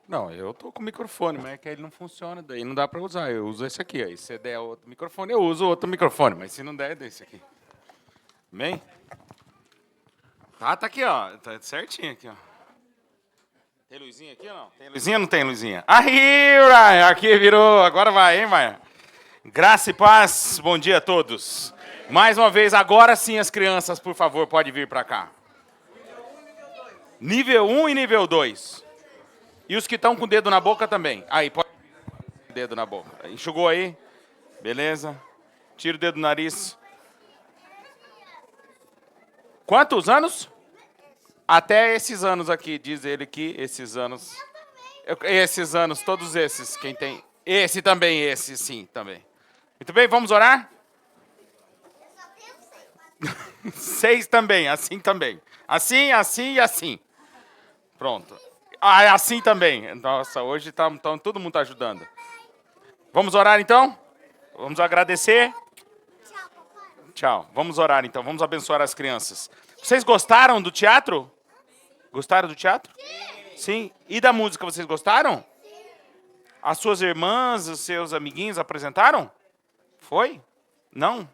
Não, eu tô com o microfone, mas é que ele não funciona, daí não dá para usar. Eu uso esse aqui, aí se der outro microfone, eu uso outro microfone, mas se não der, é desse aqui. Amém? Tá aqui, ó. Tá certinho aqui, ó. Tem luzinha aqui ou não? Tem luzinha ou não tem luzinha? Aí, Ryan, aqui virou. Agora vai, hein, Maia? Graça e paz, bom dia a todos. Mais uma vez, agora sim as crianças, por favor, pode vir para cá. Nível 1 e nível 2. E os que estão com o dedo na boca também. Aí, pode vir com o dedo na boca. Enxugou aí? Beleza. Tira o dedo do nariz. Quantos anos? Até esses anos aqui, diz ele que esses anos. Esses anos, todos esses. Quem tem. Esse também, esse sim, também. Muito bem, vamos orar? 6 também, assim também. Assim, assim e assim. Pronto. Ah, é assim também. Nossa, hoje todo mundo está ajudando. Vamos orar então? Vamos agradecer? Tchau. Vamos orar então, vamos abençoar as crianças. Vocês gostaram do teatro? Gostaram do teatro? Sim. E da música, vocês gostaram? As suas irmãs, os seus amiguinhos apresentaram? Foi? Não?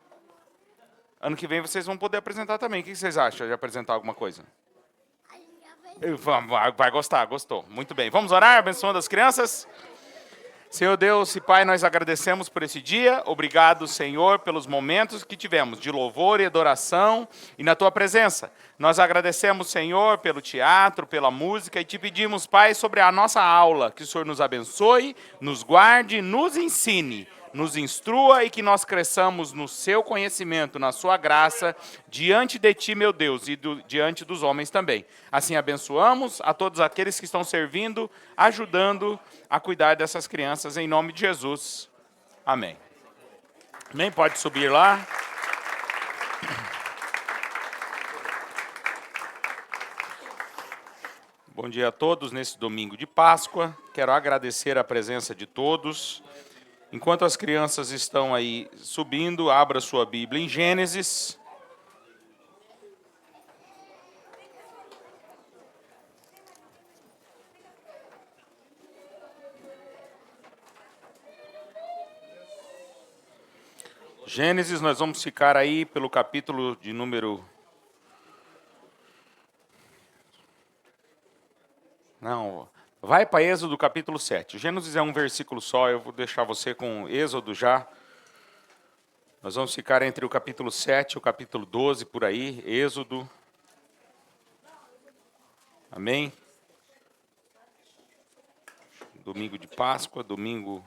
Ano que vem vocês vão poder apresentar também. O que vocês acham de apresentar alguma coisa? Vai gostar, gostou. Muito bem. Vamos orar, abençoando as crianças? Senhor Deus e Pai, nós agradecemos por esse dia. Obrigado, Senhor, pelos momentos que tivemos de louvor e adoração e na Tua presença. Nós agradecemos, Senhor, pelo teatro, pela música e te pedimos, Pai, sobre a nossa aula, que o Senhor nos abençoe, nos guarde, nos ensine, nos instrua e que nós cresçamos no Seu conhecimento, na Sua graça, diante de Ti, meu Deus, e diante dos homens também. Assim abençoamos a todos aqueles que estão servindo, ajudando a cuidar dessas crianças, em nome de Jesus. Amém. Amém? Pode subir lá. Bom dia a todos nesse domingo de Páscoa. Quero agradecer a presença de todos. Enquanto as crianças estão aí subindo, abra sua Bíblia em Gênesis. Gênesis, nós vamos ficar aí pelo capítulo de número... Não, vai para Êxodo capítulo 7. Gênesis é um versículo só, eu vou deixar você com Êxodo já. Nós vamos ficar entre o capítulo 7 e o capítulo 12, por aí, Êxodo. Amém? Domingo de Páscoa, domingo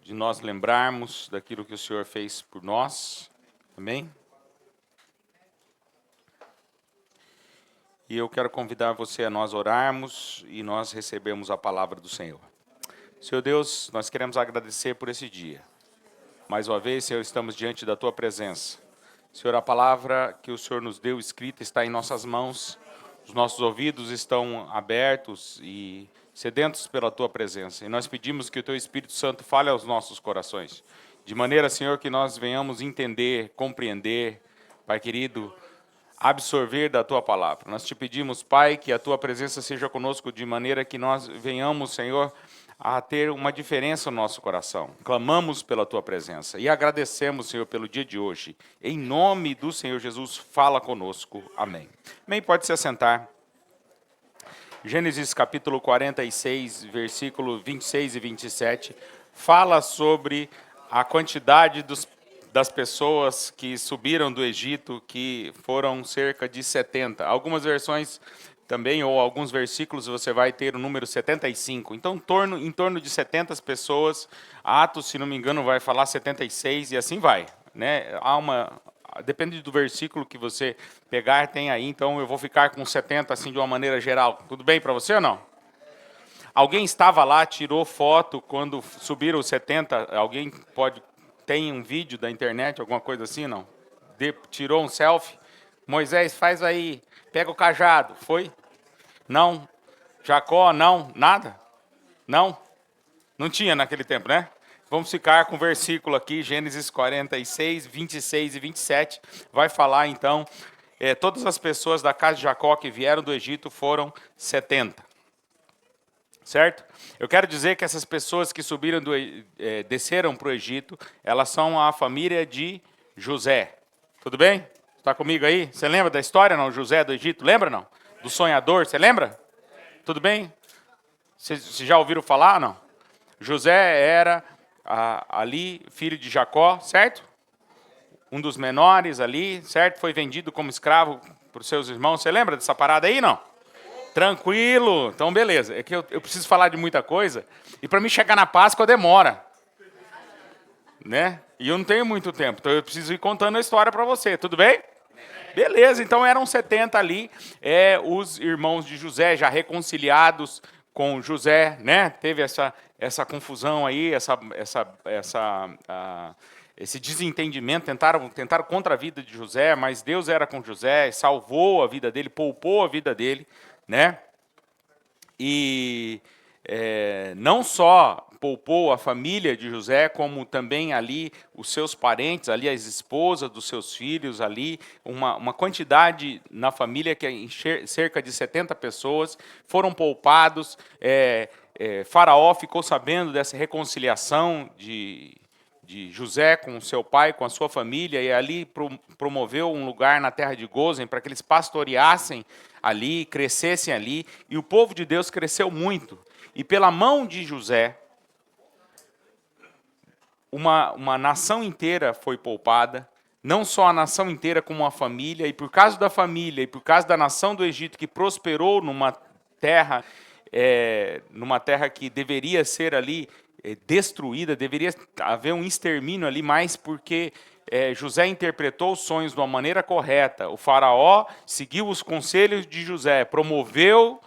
de nós lembrarmos daquilo que o Senhor fez por nós. Amém? E eu quero convidar você a nós orarmos e nós recebermos a palavra do Senhor. Senhor Deus, nós queremos agradecer por esse dia. Mais uma vez, Senhor, estamos diante da Tua presença. Senhor, a palavra que o Senhor nos deu escrita está em nossas mãos. Os nossos ouvidos estão abertos e sedentos pela Tua presença. E nós pedimos que o Teu Espírito Santo fale aos nossos corações. De maneira, Senhor, que nós venhamos entender, compreender, Pai querido, absorver da Tua palavra. Nós te pedimos, Pai, que a Tua presença seja conosco de maneira que nós venhamos, Senhor, a ter uma diferença no nosso coração. Clamamos pela Tua presença e agradecemos, Senhor, pelo dia de hoje. Em nome do Senhor Jesus, fala conosco. Amém. Amém, pode se assentar. Gênesis capítulo 46, versículo 26 e 27, fala sobre a quantidade das pessoas que subiram do Egito, que foram cerca de 70. Algumas versões também, ou alguns versículos, você vai ter o número 75. Então, em torno de 70 pessoas. Atos, se não me engano, vai falar 76 e assim vai. Né? Depende do versículo que você pegar, tem aí. Então, eu vou ficar com 70, assim, de uma maneira geral. Tudo bem para você ou não? Alguém estava lá, tirou foto quando subiram os 70? Alguém tem um vídeo da internet, alguma coisa assim, não? Tirou um selfie? Moisés, faz aí, pega o cajado. Foi? Não. Jacó, não. Nada? Não? Não tinha naquele tempo, né? Vamos ficar com o versículo aqui, Gênesis 46, 26 e 27. Vai falar, então, todas as pessoas da casa de Jacó que vieram do Egito foram 70. Certo? Eu quero dizer que essas pessoas que desceram para o Egito, elas são a família de José. Tudo bem? Está comigo aí? Você lembra da história, não? José do Egito, lembra, não? Do sonhador, você lembra? Tudo bem? Vocês já ouviram falar, não? José era ali filho de Jacó, certo? Um dos menores ali, certo? Foi vendido como escravo para os seus irmãos. Você lembra dessa parada aí, não? Tranquilo. Então, beleza. É que eu preciso falar de muita coisa. E para mim chegar na Páscoa demora. Né? E eu não tenho muito tempo. Então, eu preciso ir contando a história para você. Tudo bem? Beleza. Então, eram 70 ali. Os irmãos de José já reconciliados com José. Né? Teve essa confusão aí, esse desentendimento, tentaram contra a vida de José, mas Deus era com José, salvou a vida dele, poupou a vida dele, né? E não só poupou a família de José, como também ali os seus parentes, ali as esposas dos seus filhos, ali uma quantidade na família que é cerca de 70 pessoas foram poupados. Faraó ficou sabendo dessa reconciliação de José com seu pai, com a sua família, e ali promoveu um lugar na terra de Gozem para que eles pastoreassem ali, crescessem ali, e o povo de Deus cresceu muito. E pela mão de José, uma nação inteira foi poupada, não só a nação inteira como a família, e por causa da família, e por causa da nação do Egito, que prosperou numa terra que deveria ser ali destruída, deveria haver um extermínio ali, mas porque José interpretou os sonhos de uma maneira correta, o faraó seguiu os conselhos de José, promoveu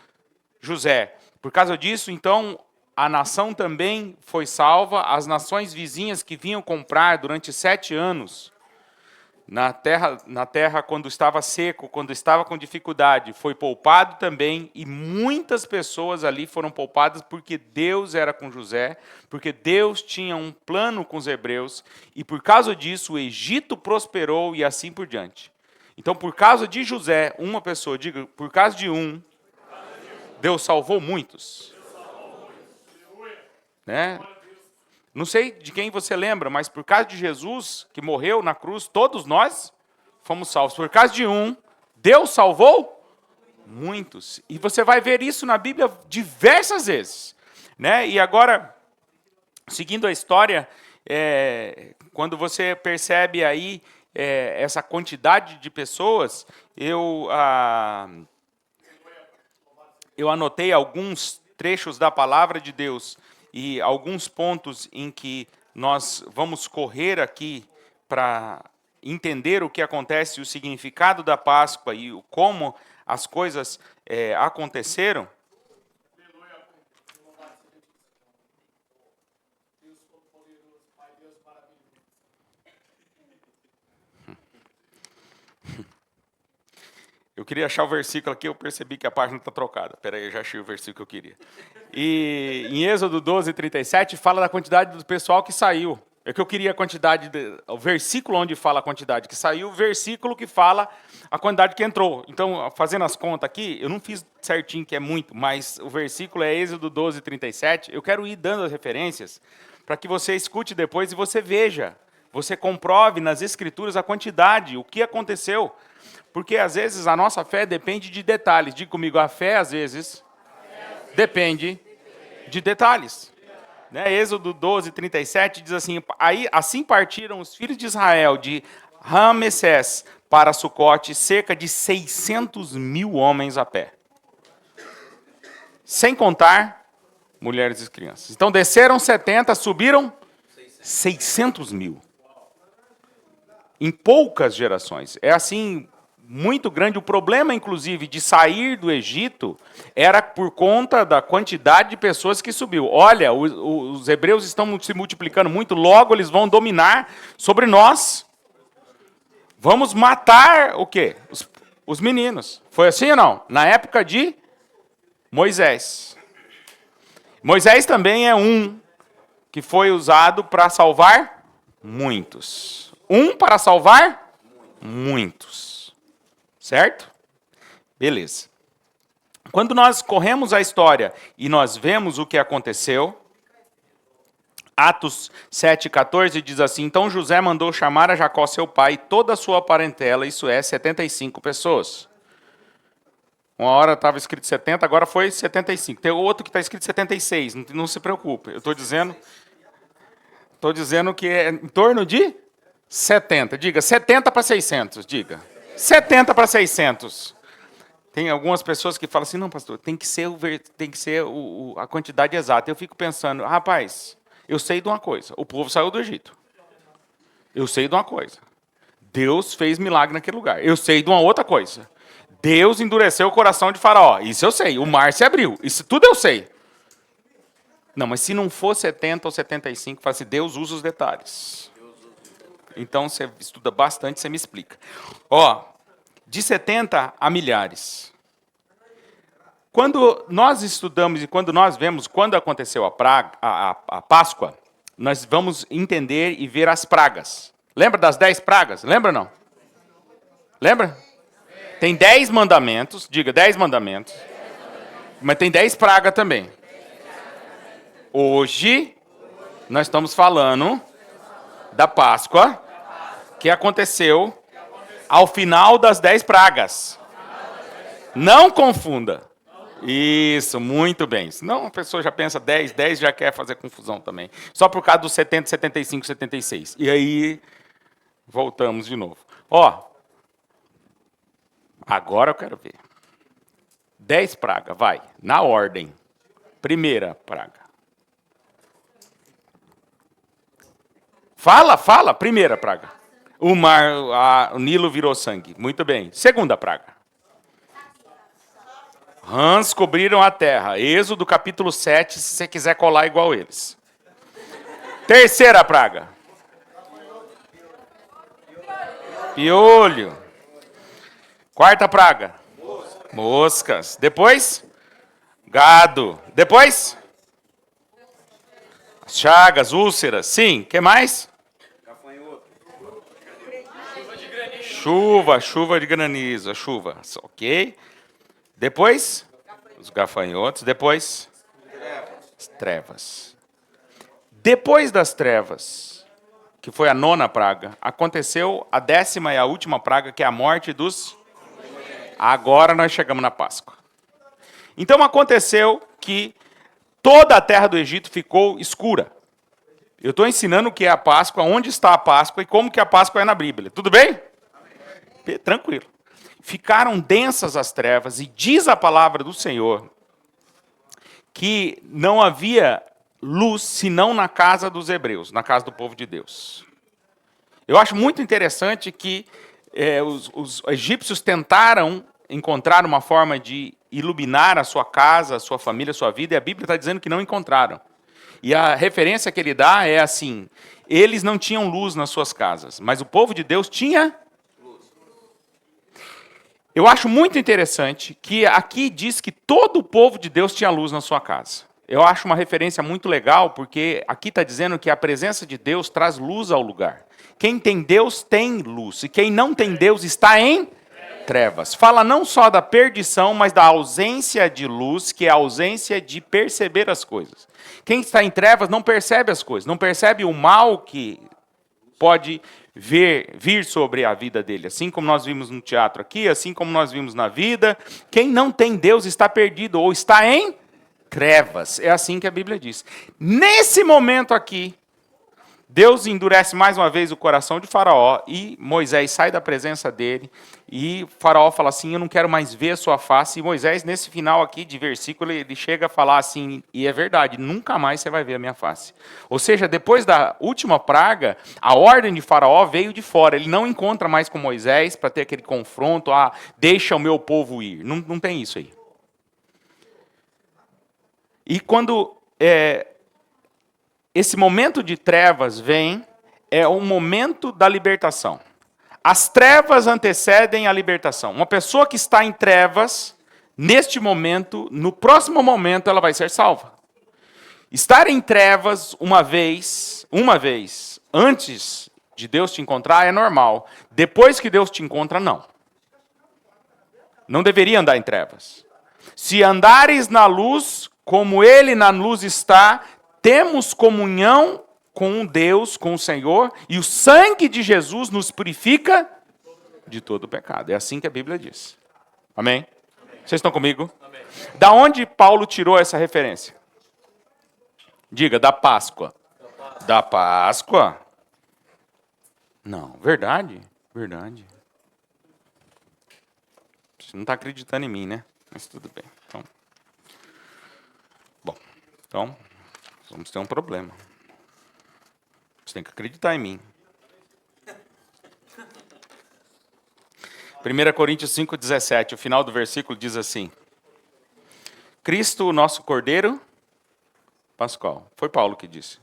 José. Por causa disso, então, a nação também foi salva, as nações vizinhas que vinham comprar durante 7 anos, na terra quando estava seco, quando estava com dificuldade, foi poupado também, e muitas pessoas ali foram poupadas porque Deus era com José, porque Deus tinha um plano com os hebreus, e por causa disso o Egito prosperou e assim por diante. Então, por causa de José, uma pessoa, diga, por causa de um, Deus salvou muitos. Né? Não sei de quem você lembra, mas por causa de Jesus, que morreu na cruz, todos nós fomos salvos. Por causa de um, Deus salvou muitos. E você vai ver isso na Bíblia diversas vezes. Né? E agora, seguindo a história, quando você percebe aí essa quantidade de pessoas, eu anotei alguns trechos da palavra de Deus e alguns pontos em que nós vamos correr aqui para entender o que acontece, o significado da Páscoa e como as coisas aconteceram. Eu queria achar o versículo aqui, eu percebi que a página está trocada. Espera aí, eu já achei o versículo que eu queria. E em Êxodo 12, 37, fala da quantidade do pessoal que saiu. É que eu queria a quantidade, o versículo onde fala a quantidade que saiu, o versículo que fala a quantidade que entrou. Então, fazendo as contas aqui, eu não fiz certinho que é muito, mas o versículo é Êxodo 12, 37. Eu quero ir dando as referências para que você escute depois e você veja, você comprove nas escrituras a quantidade, o que aconteceu. Porque, às vezes, a nossa fé depende de detalhes. Diga comigo, a fé, às vezes, depende de detalhes. Né? Êxodo 12, 37 diz assim, assim partiram os filhos de Israel de Ramessés para Sucote, cerca de 600.000 homens a pé. Sem contar mulheres e crianças. Então, desceram 70, subiram 600.000. Em poucas gerações. É assim, muito grande. O problema, inclusive, de sair do Egito era por conta da quantidade de pessoas que subiu. Olha, os hebreus estão se multiplicando muito, logo eles vão dominar sobre nós. Vamos matar o quê? Os meninos. Foi assim ou não? Na época de Moisés. Moisés também é um que foi usado para salvar muitos. Um para salvar muitos. Certo? Beleza. Quando nós corremos a história e nós vemos o que aconteceu, Atos 7,14 diz assim: então José mandou chamar a Jacó, seu pai, e toda a sua parentela, isso é, 75 pessoas. Uma hora estava escrito 70, agora foi 75. Tem outro que está escrito 76, não se preocupe. Eu estou dizendo que é em torno de 70. Diga, 70 para 600, diga. 70 para 600. Tem algumas pessoas que falam assim, não, pastor, tem que ser a quantidade exata. Eu fico pensando, rapaz, eu sei de uma coisa, o povo saiu do Egito. Eu sei de uma coisa, Deus fez milagre naquele lugar. Eu sei de uma outra coisa, Deus endureceu o coração de Faraó. Isso eu sei, o mar se abriu, isso tudo eu sei. Não, mas se não for 70 ou 75, fala assim, Deus usa os detalhes. Então você estuda bastante, você me explica. Ó, de 70 a milhares. Quando nós estudamos e quando nós vemos quando aconteceu a Páscoa, nós vamos entender e ver as pragas. Lembra das 10 pragas? Lembra ou não? Lembra? Tem 10 mandamentos, diga 10 mandamentos, mas tem 10 pragas também. Hoje, nós estamos falando da Páscoa, que aconteceu ao final das 10 pragas. Não confunda. Isso, muito bem. Senão a pessoa já pensa 10 já quer fazer confusão também. Só por causa dos 70, 75, 76. E aí, voltamos de novo. Ó, agora eu quero ver. 10 pragas, vai, na ordem. Primeira praga. Fala, primeira praga. O Nilo virou sangue. Muito bem. Segunda praga. Rãs cobriram a terra. Êxodo capítulo 7, se você quiser colar igual eles. Terceira praga. Piolho. Quarta praga. Moscas. Depois? Gado. Depois? Chagas, úlceras. Sim. O que mais? Chuva de granizo. Chuva. Ok. Depois, os gafanhotos. Depois, as trevas. Depois das trevas, que foi a 9ª praga, aconteceu a 10ª e a última praga, que é a morte dos... Agora nós chegamos na Páscoa. Então aconteceu que toda a terra do Egito ficou escura. Eu estou ensinando o que é a Páscoa, onde está a Páscoa e como que a Páscoa é na Bíblia. Tudo bem? Tranquilo. Ficaram densas as trevas, e diz a palavra do Senhor que não havia luz senão na casa dos hebreus, na casa do povo de Deus. Eu acho muito interessante que os egípcios tentaram encontrar uma forma de iluminar a sua casa, a sua família, a sua vida, e a Bíblia está dizendo que não encontraram. E a referência que ele dá é assim, eles não tinham luz nas suas casas, mas o povo de Deus tinha... Eu acho muito interessante que aqui diz que todo o povo de Deus tinha luz na sua casa. Eu acho uma referência muito legal, porque aqui está dizendo que a presença de Deus traz luz ao lugar. Quem tem Deus tem luz, e quem não tem Deus está em trevas. Fala não só da perdição, mas da ausência de luz, que é a ausência de perceber as coisas. Quem está em trevas não percebe as coisas, não percebe o mal que pode vir sobre a vida dele. Assim como nós vimos no teatro aqui, assim como nós vimos na vida, quem não tem Deus está perdido ou está em trevas. É assim que a Bíblia diz. Nesse momento aqui, Deus endurece mais uma vez o coração de Faraó e Moisés sai da presença dele e Faraó fala assim, eu não quero mais ver a sua face. E Moisés, nesse final aqui de versículo, ele chega a falar assim, e é verdade, nunca mais você vai ver a minha face. Ou seja, depois da última praga, a ordem de Faraó veio de fora. Ele não encontra mais com Moisés para ter aquele confronto, deixa o meu povo ir. Não tem isso aí. E quando... esse momento de trevas vem, é o momento da libertação. As trevas antecedem a libertação. Uma pessoa que está em trevas, neste momento, no próximo momento, ela vai ser salva. Estar em trevas uma vez, antes de Deus te encontrar, é normal. Depois que Deus te encontra, não. Não deveria andar em trevas. Se andares na luz, como ele na luz está, temos comunhão com Deus, com o Senhor, e o sangue de Jesus nos purifica de todo pecado. É assim que a Bíblia diz. Amém? Vocês estão comigo? Amém. Da onde Paulo tirou essa referência? Diga, da Páscoa. Da Páscoa? Não, verdade. Verdade. Você não está acreditando em mim, né? Mas tudo bem. Então, vamos ter um problema. Você tem que acreditar em mim. 1 Coríntios 5,17, o final do versículo diz assim: Cristo, o nosso Cordeiro Pascal. Foi Paulo que disse.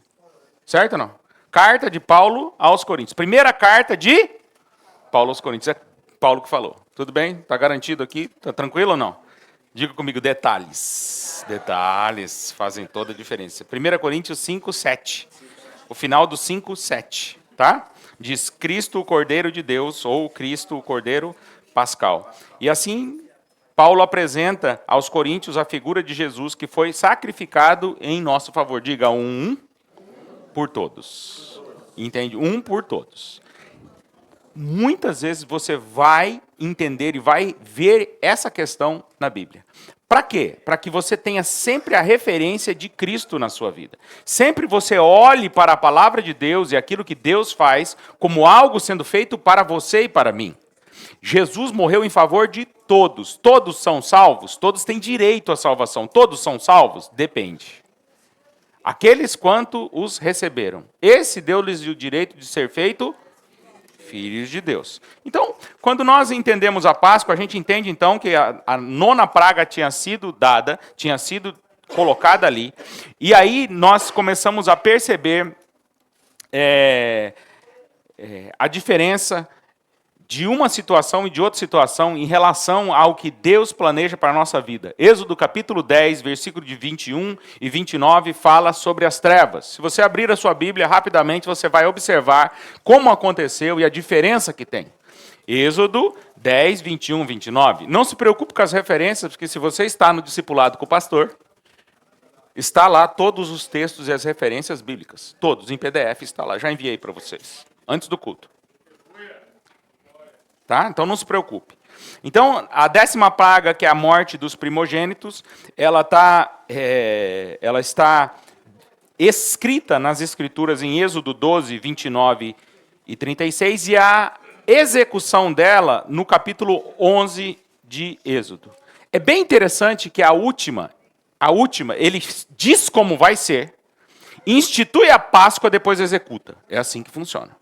Certo ou não? Carta de Paulo aos Coríntios. Primeira carta de Paulo aos Coríntios. É Paulo que falou. Tudo bem? Está garantido aqui? Está tranquilo ou não? Diga comigo, detalhes. Detalhes fazem toda a diferença. 1 Coríntios 5,7. O final do 5,7. Tá? Diz Cristo, o Cordeiro de Deus, ou Cristo, o Cordeiro Pascal. E assim, Paulo apresenta aos coríntios a figura de Jesus que foi sacrificado em nosso favor. Diga, um por todos. Entende? Um por todos. Muitas vezes você vai entender e vai ver essa questão na Bíblia. Para quê? Para que você tenha sempre a referência de Cristo na sua vida. Sempre você olhe para a palavra de Deus e aquilo que Deus faz como algo sendo feito para você e para mim. Jesus morreu em favor de todos. Todos são salvos? Todos têm direito à salvação. Todos são salvos? Depende. Aqueles quanto os receberam. Esse deu-lhes o direito de ser feito filhos de Deus. Então, quando nós entendemos a Páscoa, a gente entende então que a nona praga tinha sido dada, tinha sido colocada ali, e aí nós começamos a perceber a diferença de uma situação e de outra situação em relação ao que Deus planeja para a nossa vida. Êxodo capítulo 10, versículo de 21 e 29, fala sobre as trevas. Se você abrir a sua Bíblia rapidamente, você vai observar como aconteceu e a diferença que tem. Êxodo 10, 21, 29. Não se preocupe com as referências, porque se você está no discipulado com o pastor, está lá todos os textos e as referências bíblicas. Todos, em PDF está lá. Já enviei para vocês, antes do culto. Tá? Então não se preocupe. Então, a 10ª praga, que é a morte dos primogênitos, ela está escrita nas Escrituras em Êxodo 12, 29 e 36, e a execução dela no capítulo 11 de Êxodo. É bem interessante que a última, ele diz como vai ser, institui a Páscoa, depois executa. É assim que funciona.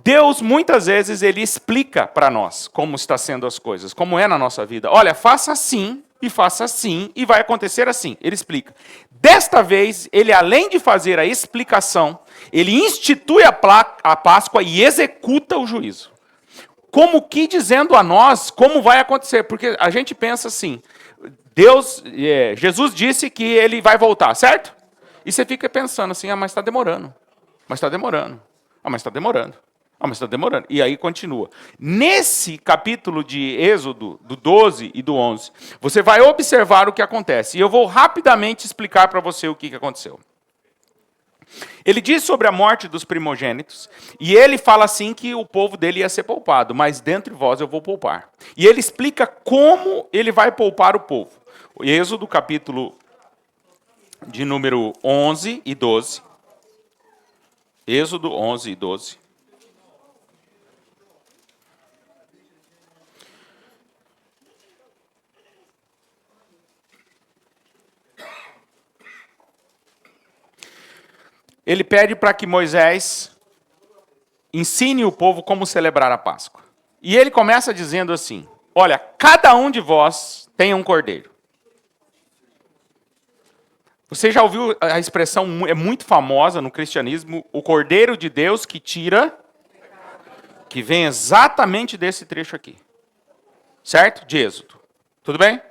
Deus, muitas vezes, ele explica para nós como está sendo as coisas, como é na nossa vida. Olha, faça assim, e vai acontecer assim. Ele explica. Desta vez, ele, além de fazer a explicação, ele institui a Páscoa e executa o juízo. Como que dizendo a nós como vai acontecer. Porque a gente pensa assim, Jesus disse que ele vai voltar, certo? E você fica pensando assim, mas está demorando. Mas está demorando. Mas está demorando. Mas está demorando. E aí continua. Nesse capítulo de Êxodo, do 12 e do 11, você vai observar o que acontece. E eu vou rapidamente explicar para você o que aconteceu. Ele diz sobre a morte dos primogênitos, e ele fala assim que o povo dele ia ser poupado, mas dentre vós eu vou poupar. E ele explica como ele vai poupar o povo. O Êxodo, capítulo de número 11 e 12. Êxodo 11 e 12. Ele pede para que Moisés ensine o povo como celebrar a Páscoa. E ele começa dizendo assim, olha, cada um de vós tem um cordeiro. Você já ouviu a expressão, é muito famosa no cristianismo, o cordeiro de Deus que tira, que vem exatamente desse trecho aqui. Certo? De Êxodo. Tudo bem?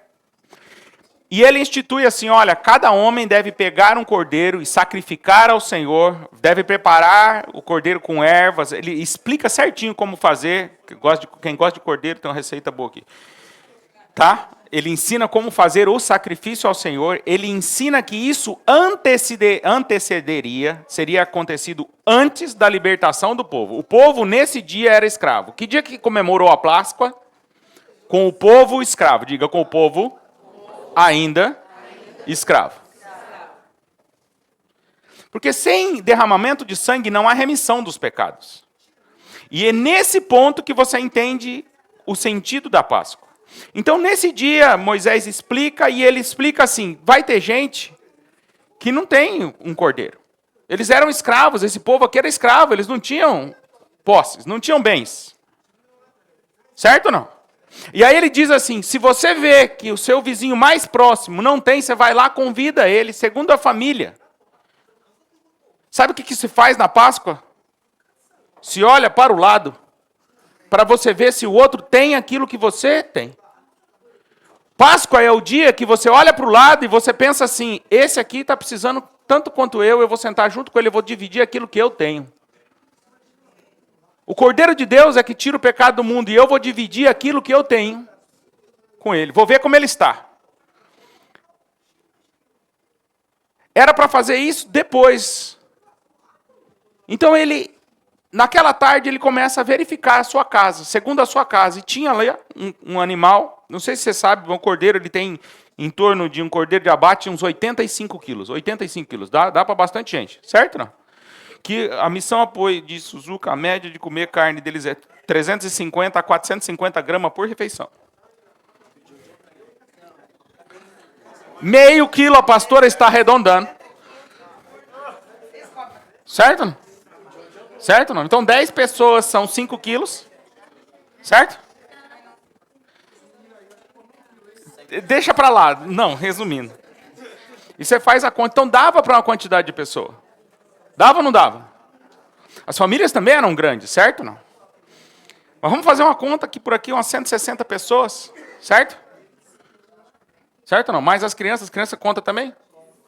E ele institui assim, olha, cada homem deve pegar um cordeiro e sacrificar ao Senhor, deve preparar o cordeiro com ervas, ele explica certinho como fazer, quem gosta de cordeiro tem uma receita boa aqui. Tá? ele ensina como fazer o sacrifício ao Senhor, ele ensina que isso antecederia, seria acontecido antes da libertação do povo. O povo, nesse dia, era escravo. Que dia que comemorou a Páscoa? Com o povo escravo. Diga, com o povo ainda escravo. Porque sem derramamento de sangue não há remissão dos pecados. E é nesse ponto que você entende o sentido da Páscoa. Então, nesse dia, Moisés explica, e ele explica assim, vai ter gente que não tem um cordeiro. Eles eram escravos, esse povo aqui era escravo, eles não tinham posses, não tinham bens. Certo ou não? E aí ele diz assim, se você vê que o seu vizinho mais próximo não tem, você vai lá, convida ele, segundo a família. Sabe o que se faz na Páscoa? Se olha para o lado, para você ver se o outro tem aquilo que você tem. Páscoa é o dia que você olha para o lado e você pensa assim, esse aqui está precisando tanto quanto eu vou sentar junto com ele, eu vou dividir aquilo que eu tenho. O Cordeiro de Deus é que tira o pecado do mundo e eu vou dividir aquilo que eu tenho com ele. Vou ver como ele está. Era para fazer isso depois. Então ele, naquela tarde, ele começa a verificar a sua casa, segundo a sua casa. E tinha lá um animal, não sei se você sabe, um cordeiro, ele tem em torno de um cordeiro de abate uns 85 quilos. 85 quilos, dá para bastante gente, certo não? Que a missão apoio de Suzuka, a média de comer carne deles é 350 a 450 gramas por refeição. Meio quilo a pastora está arredondando. Certo não? Certo não? Então 10 pessoas são 5 quilos. Certo? Deixa para lá. Não, resumindo. E você faz a conta. Então dava para uma quantidade de pessoa. Dava ou não dava? As famílias também eram grandes, certo ou não? Mas vamos fazer uma conta que por aqui umas 160 pessoas. Certo? Certo ou não? Mais as crianças conta também?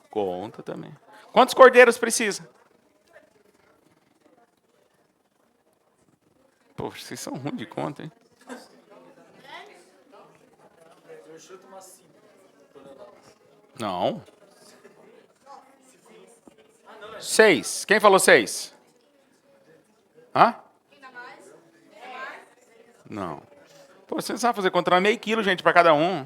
Conta também. Quantos cordeiros precisa? Poxa, vocês são ruins de conta, hein? Não. 6. Quem falou 6? Hã? Não. Pô, você não sabe fazer conta, não é meio quilo, gente, para cada um.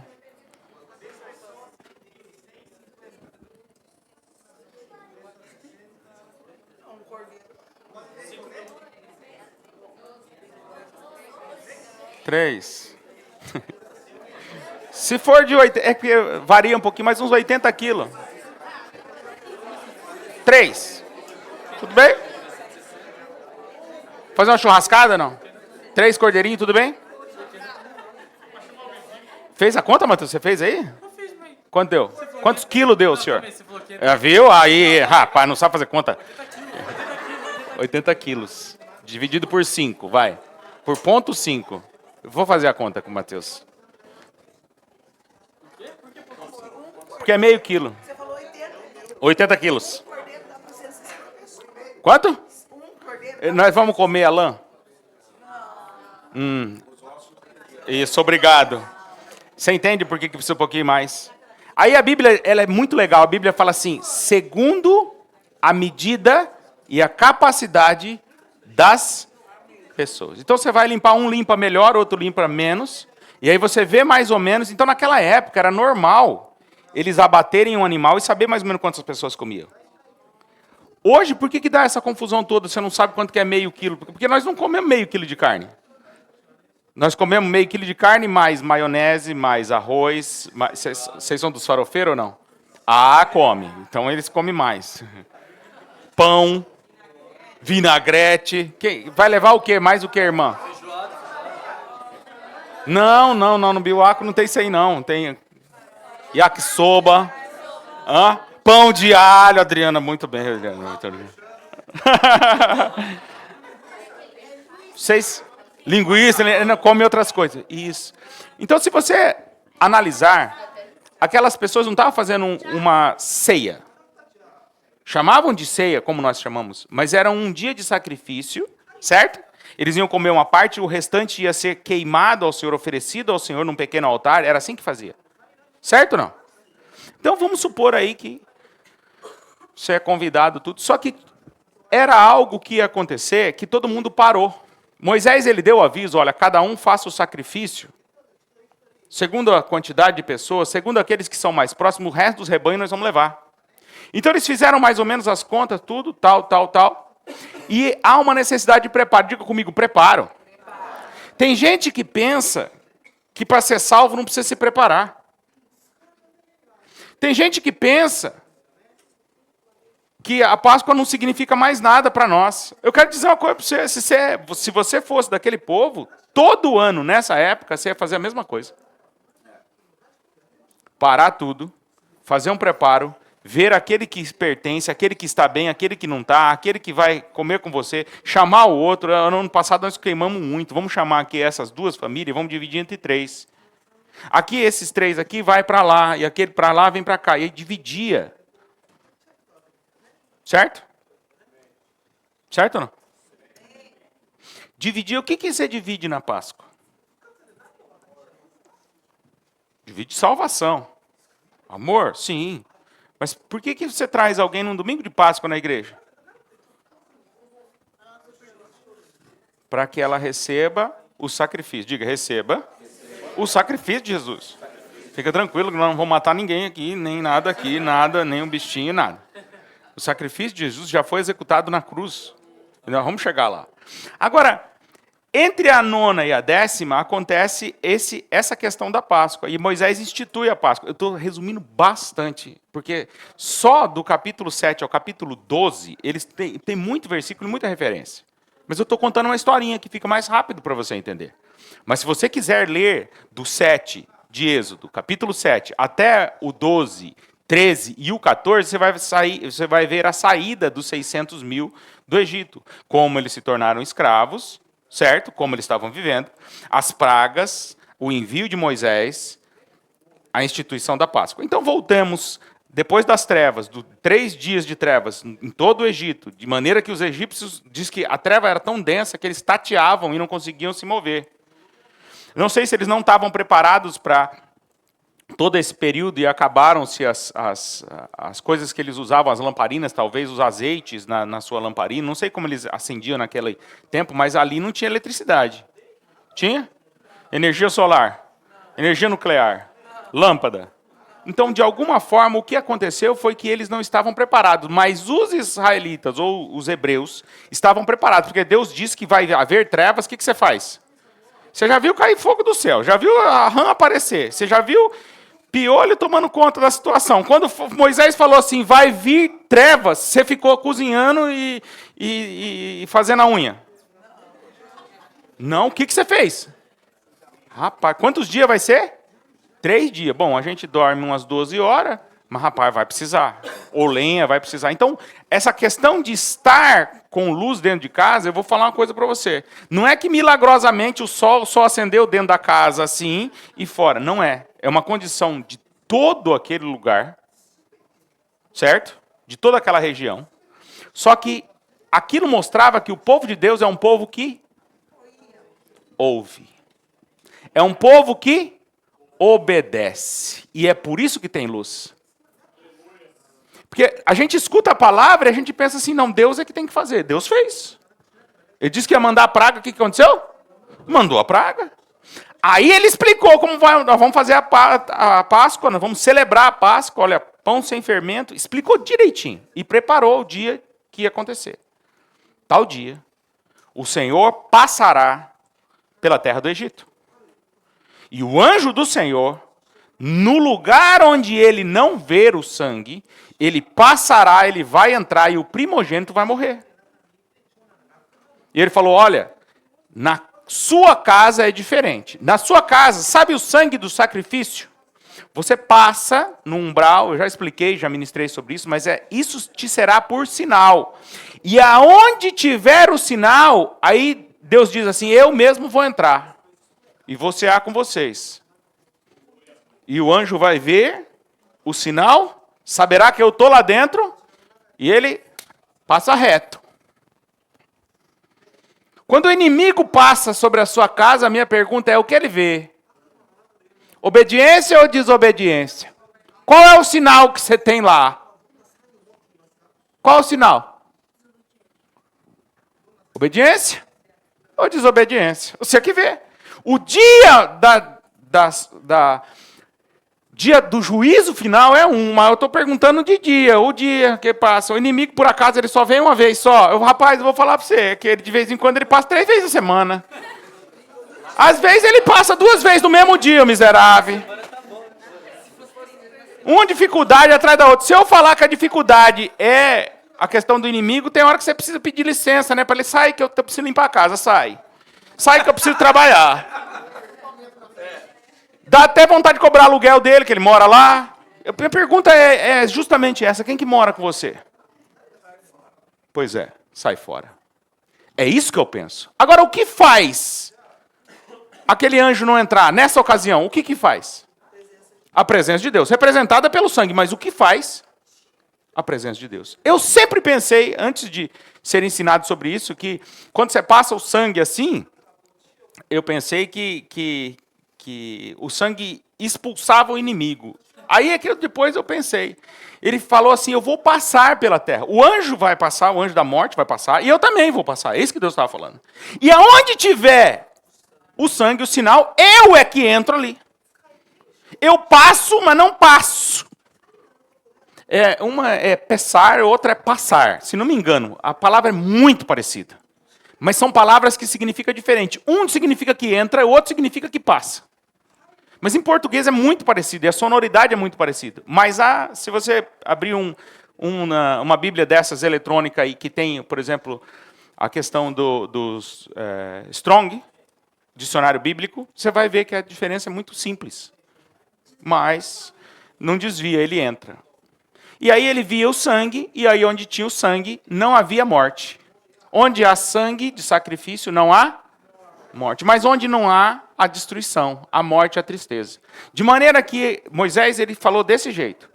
Três. Se for de 80, é que varia um pouquinho, mas uns 80 quilos. 3. Tudo bem? Fazer uma churrascada, não? 3 cordeirinhos, tudo bem? Fez a conta, Matheus? Você fez aí? Eu fiz, mãe. Quanto deu? Quantos quilos deu, senhor? Você falou que era Viu? Aí, rapaz, não sabe fazer conta. 80 quilos. Dividido por 5, vai. Por ponto 5. Vou fazer a conta com o Matheus. Porque é meio quilo. Você falou 80. 80 quilos. Um cordeiro dá para 160 pessoas. Quanto? Um cordeiro. Nós vamos comer a lã? Isso, obrigado. Você entende por que precisa um pouquinho mais? Aí a Bíblia, ela é muito legal. A Bíblia fala assim, segundo a medida e a capacidade das pessoas. Então você vai limpar, um limpa melhor, outro limpa menos. E aí você vê mais ou menos. Então naquela época era normal eles abaterem um animal e saber mais ou menos quantas pessoas comiam. Hoje, por que dá essa confusão toda? Você não sabe quanto que é meio quilo? Porque nós não comemos meio quilo de carne. Nós comemos meio quilo de carne, mais maionese, mais arroz. Vocês são dos farofeiros ou não? Ah, come. Então eles comem mais. Pão, vinagrete. Vai levar o quê? Mais o quê, irmã? Não, no Biuaco não tem isso aí não. Tem yakisoba. Pão de alho, Adriana. Muito bem, Adriana. Muito bem. Vocês... Linguiça, come outras coisas. Isso. Então, se você analisar, aquelas pessoas não estavam fazendo uma ceia. Chamavam de ceia, como nós chamamos, mas era um dia de sacrifício, certo? Eles iam comer uma parte, o restante ia ser queimado ao Senhor, oferecido ao Senhor num pequeno altar. Era assim que fazia. Certo ou não? Então vamos supor aí que você é convidado, tudo. Só que era algo que ia acontecer que todo mundo parou. Moisés, ele deu o aviso, olha, cada um faça o sacrifício, segundo a quantidade de pessoas, segundo aqueles que são mais próximos, o resto dos rebanhos nós vamos levar. Então eles fizeram mais ou menos as contas, tudo, tal. E há uma necessidade de preparo. Diga comigo, preparo. Tem gente que pensa que para ser salvo não precisa se preparar. Tem gente que pensa que a Páscoa não significa mais nada para nós. Eu quero dizer uma coisa para você. Se você fosse daquele povo, todo ano, nessa época, você ia fazer a mesma coisa. Parar tudo, fazer um preparo, ver aquele que pertence, aquele que está bem, aquele que não está, aquele que vai comer com você, chamar o outro. No ano passado nós queimamos muito. Vamos chamar aqui essas duas famílias, vamos dividir entre 3. Aqui, esses 3 aqui, vai para lá, e aquele para lá vem para cá. E aí dividia. Certo? Certo ou não? Dividir, o que você divide na Páscoa? Divide salvação. Amor? Sim. Mas por que você traz alguém num domingo de Páscoa na igreja? Para que ela receba o sacrifício. Diga, receba o sacrifício de Jesus. Fica tranquilo que nós não vamos matar ninguém aqui, nem nada aqui, nada, nem um bichinho, nada. O sacrifício de Jesus já foi executado na cruz. Nós vamos chegar lá. Agora, entre a 9ª e a 10ª, acontece essa questão da Páscoa. E Moisés institui a Páscoa. Eu estou resumindo bastante, porque só do capítulo 7 ao capítulo 12, eles têm muito versículo e muita referência. Mas eu estou contando uma historinha que fica mais rápido para você entender. Mas se você quiser ler do 7 de Êxodo, capítulo 7, até o 12, 13 e o 14, você vai ver a saída dos 600 mil do Egito. Como eles se tornaram escravos, certo? Como eles estavam vivendo. As pragas, o envio de Moisés, a instituição da Páscoa. Então voltamos, depois das trevas, 3 dias de trevas em todo o Egito, de maneira que os egípcios, diz que a treva era tão densa que eles tateavam e não conseguiam se mover. Não sei se eles não estavam preparados para todo esse período e acabaram-se as coisas que eles usavam, as lamparinas, talvez os azeites na sua lamparina. Não sei como eles acendiam naquele tempo, mas ali não tinha eletricidade. Tinha? Energia solar, energia nuclear, lâmpada. Então, de alguma forma, o que aconteceu foi que eles não estavam preparados, mas os israelitas ou os hebreus estavam preparados, porque Deus disse que vai haver trevas. O que você faz? Você já viu cair fogo do céu, já viu a rã aparecer, você já viu piolho tomando conta da situação. Quando Moisés falou assim, vai vir trevas, você ficou cozinhando e fazendo a unha? Não, o que você fez? Rapaz, quantos dias vai ser? 3 dias. Bom, a gente dorme umas 12 horas, mas rapaz, vai precisar. Ou lenha, vai precisar. Então, essa questão de estar com luz dentro de casa, eu vou falar uma coisa para você. Não é que milagrosamente o sol só acendeu dentro da casa assim e fora. Não é. É uma condição de todo aquele lugar, certo? De toda aquela região. Só que aquilo mostrava que o povo de Deus é um povo que ouve. É um povo que obedece. E é por isso que tem luz. Porque a gente escuta a palavra e a gente pensa assim, não, Deus é que tem que fazer. Deus fez. Ele disse que ia mandar a praga, o que aconteceu? Mandou a praga. Aí ele explicou como nós vamos fazer a Páscoa, nós vamos celebrar a Páscoa, olha, pão sem fermento. Explicou direitinho e preparou o dia que ia acontecer. Tal dia, o Senhor passará pela terra do Egito. E o anjo do Senhor, no lugar onde ele não ver o sangue, ele passará, ele vai entrar e o primogênito vai morrer. E ele falou, olha, na sua casa é diferente. Na sua casa, sabe o sangue do sacrifício? Você passa no umbral, eu já expliquei, já ministrei sobre isso, mas isso te será por sinal. E aonde tiver o sinal, aí Deus diz assim, eu mesmo vou entrar. E vou cear com vocês. E o anjo vai ver o sinal, saberá que eu estou lá dentro, e ele passa reto. Quando o inimigo passa sobre a sua casa, a minha pergunta é, o que ele vê? Obediência ou desobediência? Qual é o sinal que você tem lá? Qual é o sinal? Obediência ou desobediência? Você que vê. O dia dia do juízo final é mas eu estou perguntando de dia, o dia que passa. O inimigo, por acaso, ele só vem uma vez só. Rapaz, eu vou falar para você, que ele, de vez em quando ele passa 3 vezes na semana. Às vezes ele passa 2 vezes no mesmo dia, miserável. Uma dificuldade atrás da outra. Se eu falar que a dificuldade é a questão do inimigo, tem hora que você precisa pedir licença, né? Para ele sair, que eu preciso limpar a casa, sai. Sai que eu preciso trabalhar. Dá até vontade de cobrar aluguel dele, que ele mora lá. Minha pergunta é justamente essa. Quem que mora com você? Pois é, sai fora. É isso que eu penso. Agora, o que faz aquele anjo não entrar nessa ocasião? O que faz? A presença de Deus. Representada pelo sangue. Mas o que faz? A presença de Deus. Eu sempre pensei, antes de ser ensinado sobre isso, que quando você passa o sangue assim, eu pensei que o sangue expulsava o inimigo. Aí aquilo depois eu pensei. Ele falou assim, eu vou passar pela terra. O anjo vai passar, o anjo da morte vai passar, e eu também vou passar. É isso que Deus estava falando. E aonde tiver o sangue, o sinal, eu é que entro ali. Eu passo, mas não passo. Uma é passar, outra é passar. Se não me engano, a palavra é muito parecida. Mas são palavras que significam diferente. Um significa que entra, o outro significa que passa. Mas em português é muito parecido, e a sonoridade é muito parecida. Mas se você abrir uma Bíblia dessas eletrônica aí, que tem, por exemplo, a questão dos Strong, dicionário bíblico, você vai ver que a diferença é muito simples. Mas não desvia, ele entra. E aí ele via o sangue, e aí onde tinha o sangue, não havia morte. Onde há sangue de sacrifício, não há morte. Mas onde não há, a destruição, a morte e a tristeza. De maneira que Moisés ele falou desse jeito.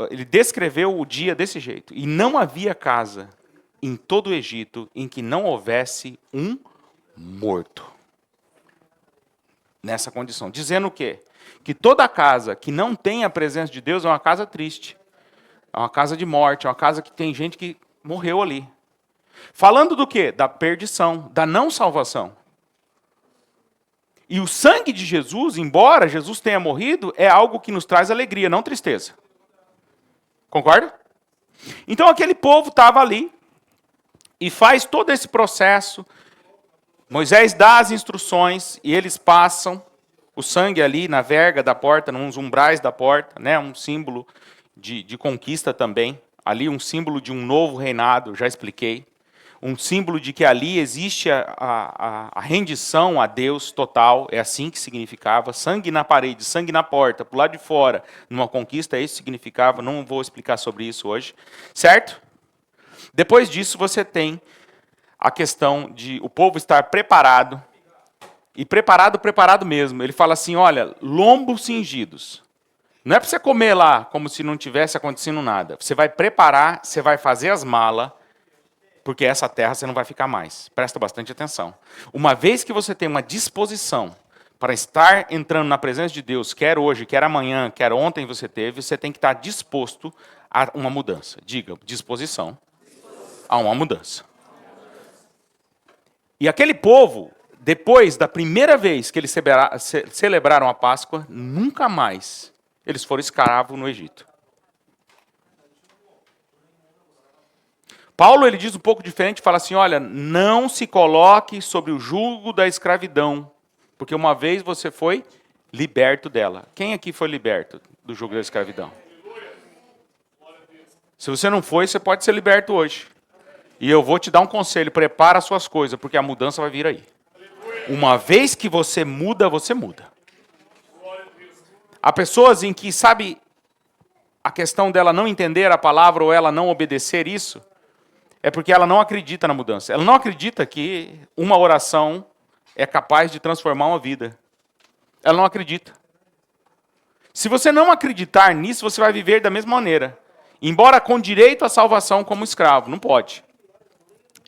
Ele descreveu o dia desse jeito. E não havia casa em todo o Egito em que não houvesse um morto. Nessa condição. Dizendo o quê? Que toda casa que não tem a presença de Deus é uma casa triste. É uma casa de morte, é uma casa que tem gente que morreu ali. Falando do quê? Da perdição, da não salvação. E o sangue de Jesus, embora Jesus tenha morrido, é algo que nos traz alegria, não tristeza. Concorda? Então aquele povo estava ali e faz todo esse processo. Moisés dá as instruções e eles passam o sangue ali na verga da porta, nos umbrais da porta, né? Um símbolo de conquista também. Ali um símbolo de um novo reinado, já expliquei. Um símbolo de que ali existe a rendição a Deus total, é assim que significava. Sangue na parede, sangue na porta, para o lado de fora, numa conquista, é isso que significava. Não vou explicar sobre isso hoje, certo? Depois disso, você tem a questão de o povo estar preparado, e preparado mesmo. Ele fala assim, olha, lombos cingidos. Não é para você comer lá como se não tivesse acontecendo nada. Você vai preparar, você vai fazer as malas, porque essa terra você não vai ficar mais. Presta bastante atenção. Uma vez que você tem uma disposição para estar entrando na presença de Deus, quer hoje, quer amanhã, quer ontem você teve, você tem que estar disposto a uma mudança. Diga, disposição a uma mudança. E aquele povo, depois da primeira vez que eles celebraram a Páscoa, nunca mais eles foram escravos no Egito. Paulo ele diz um pouco diferente, fala assim, olha, não se coloque sobre o jugo da escravidão, porque uma vez você foi liberto dela. Quem aqui foi liberto do jugo da escravidão? Se você não foi, você pode ser liberto hoje. E eu vou te dar um conselho, prepara as suas coisas, porque a mudança vai vir aí. Uma vez que você muda, você muda. Há pessoas em que, sabe, a questão dela não entender a palavra ou ela não obedecer isso, é porque ela não acredita na mudança. Ela não acredita que uma oração é capaz de transformar uma vida. Ela não acredita. Se você não acreditar nisso, você vai viver da mesma maneira. Embora com direito à salvação como escravo. Não pode.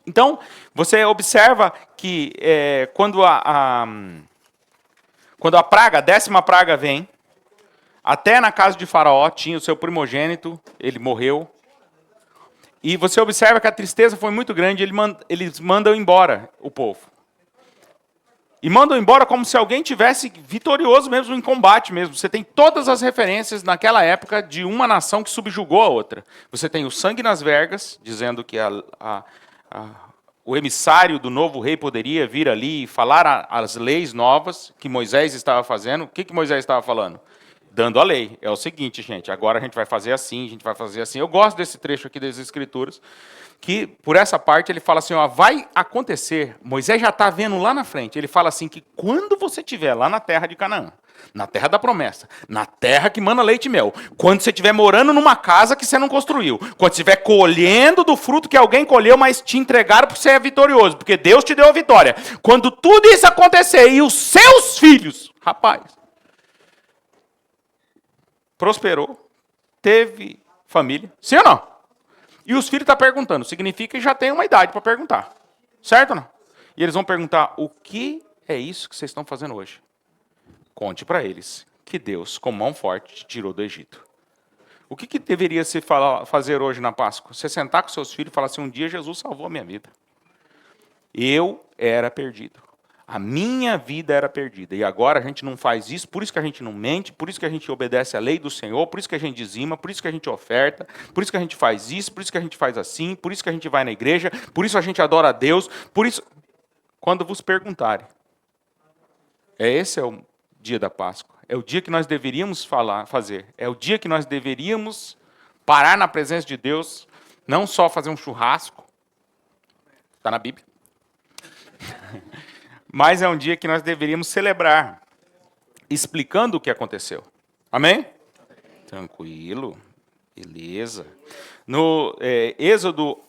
Então, você observa que quando a praga, a 10ª praga vem, até na casa de Faraó tinha o seu primogênito, ele morreu. E você observa que a tristeza foi muito grande, eles mandam embora o povo. E mandam embora como se alguém tivesse vitorioso mesmo em combate mesmo. Você tem todas as referências naquela época de uma nação que subjugou a outra. Você tem o sangue nas vergas, dizendo que o emissário do novo rei poderia vir ali e falar as leis novas que Moisés estava fazendo. O que Moisés estava falando? Dando a lei. É o seguinte, gente, agora a gente vai fazer assim, a gente vai fazer assim. Eu gosto desse trecho aqui das Escrituras, que por essa parte ele fala assim, ó, vai acontecer, Moisés já está vendo lá na frente, ele fala assim, que quando você estiver lá na terra de Canaã, na terra da promessa, na terra que mana leite e mel, quando você estiver morando numa casa que você não construiu, quando você estiver colhendo do fruto que alguém colheu, mas te entregaram porque você é vitorioso, porque Deus te deu a vitória. Quando tudo isso acontecer e os seus filhos, rapaz, prosperou, teve família, sim ou não? E os filhos estão perguntando, significa que já tem uma idade para perguntar, certo ou não? E eles vão perguntar, o que é isso que vocês estão fazendo hoje? Conte para eles que Deus, com mão forte, te tirou do Egito. O que deveria se fazer hoje na Páscoa? Você sentar com seus filhos e falar assim, um dia Jesus salvou a minha vida. Eu era perdido. A minha vida era perdida. E agora a gente não faz isso, por isso que a gente não mente, por isso que a gente obedece à lei do Senhor, por isso que a gente dizima, por isso que a gente oferta, por isso que a gente faz isso, por isso que a gente faz assim, por isso que a gente vai na igreja, por isso a gente adora a Deus, por isso... Quando vos perguntarem, esse é o dia da Páscoa, é o dia que nós deveríamos fazer, é o dia que nós deveríamos parar na presença de Deus, não só fazer um churrasco, está na Bíblia, mas é um dia que nós deveríamos celebrar, explicando o que aconteceu. Amém? Tranquilo, beleza. No Êxodo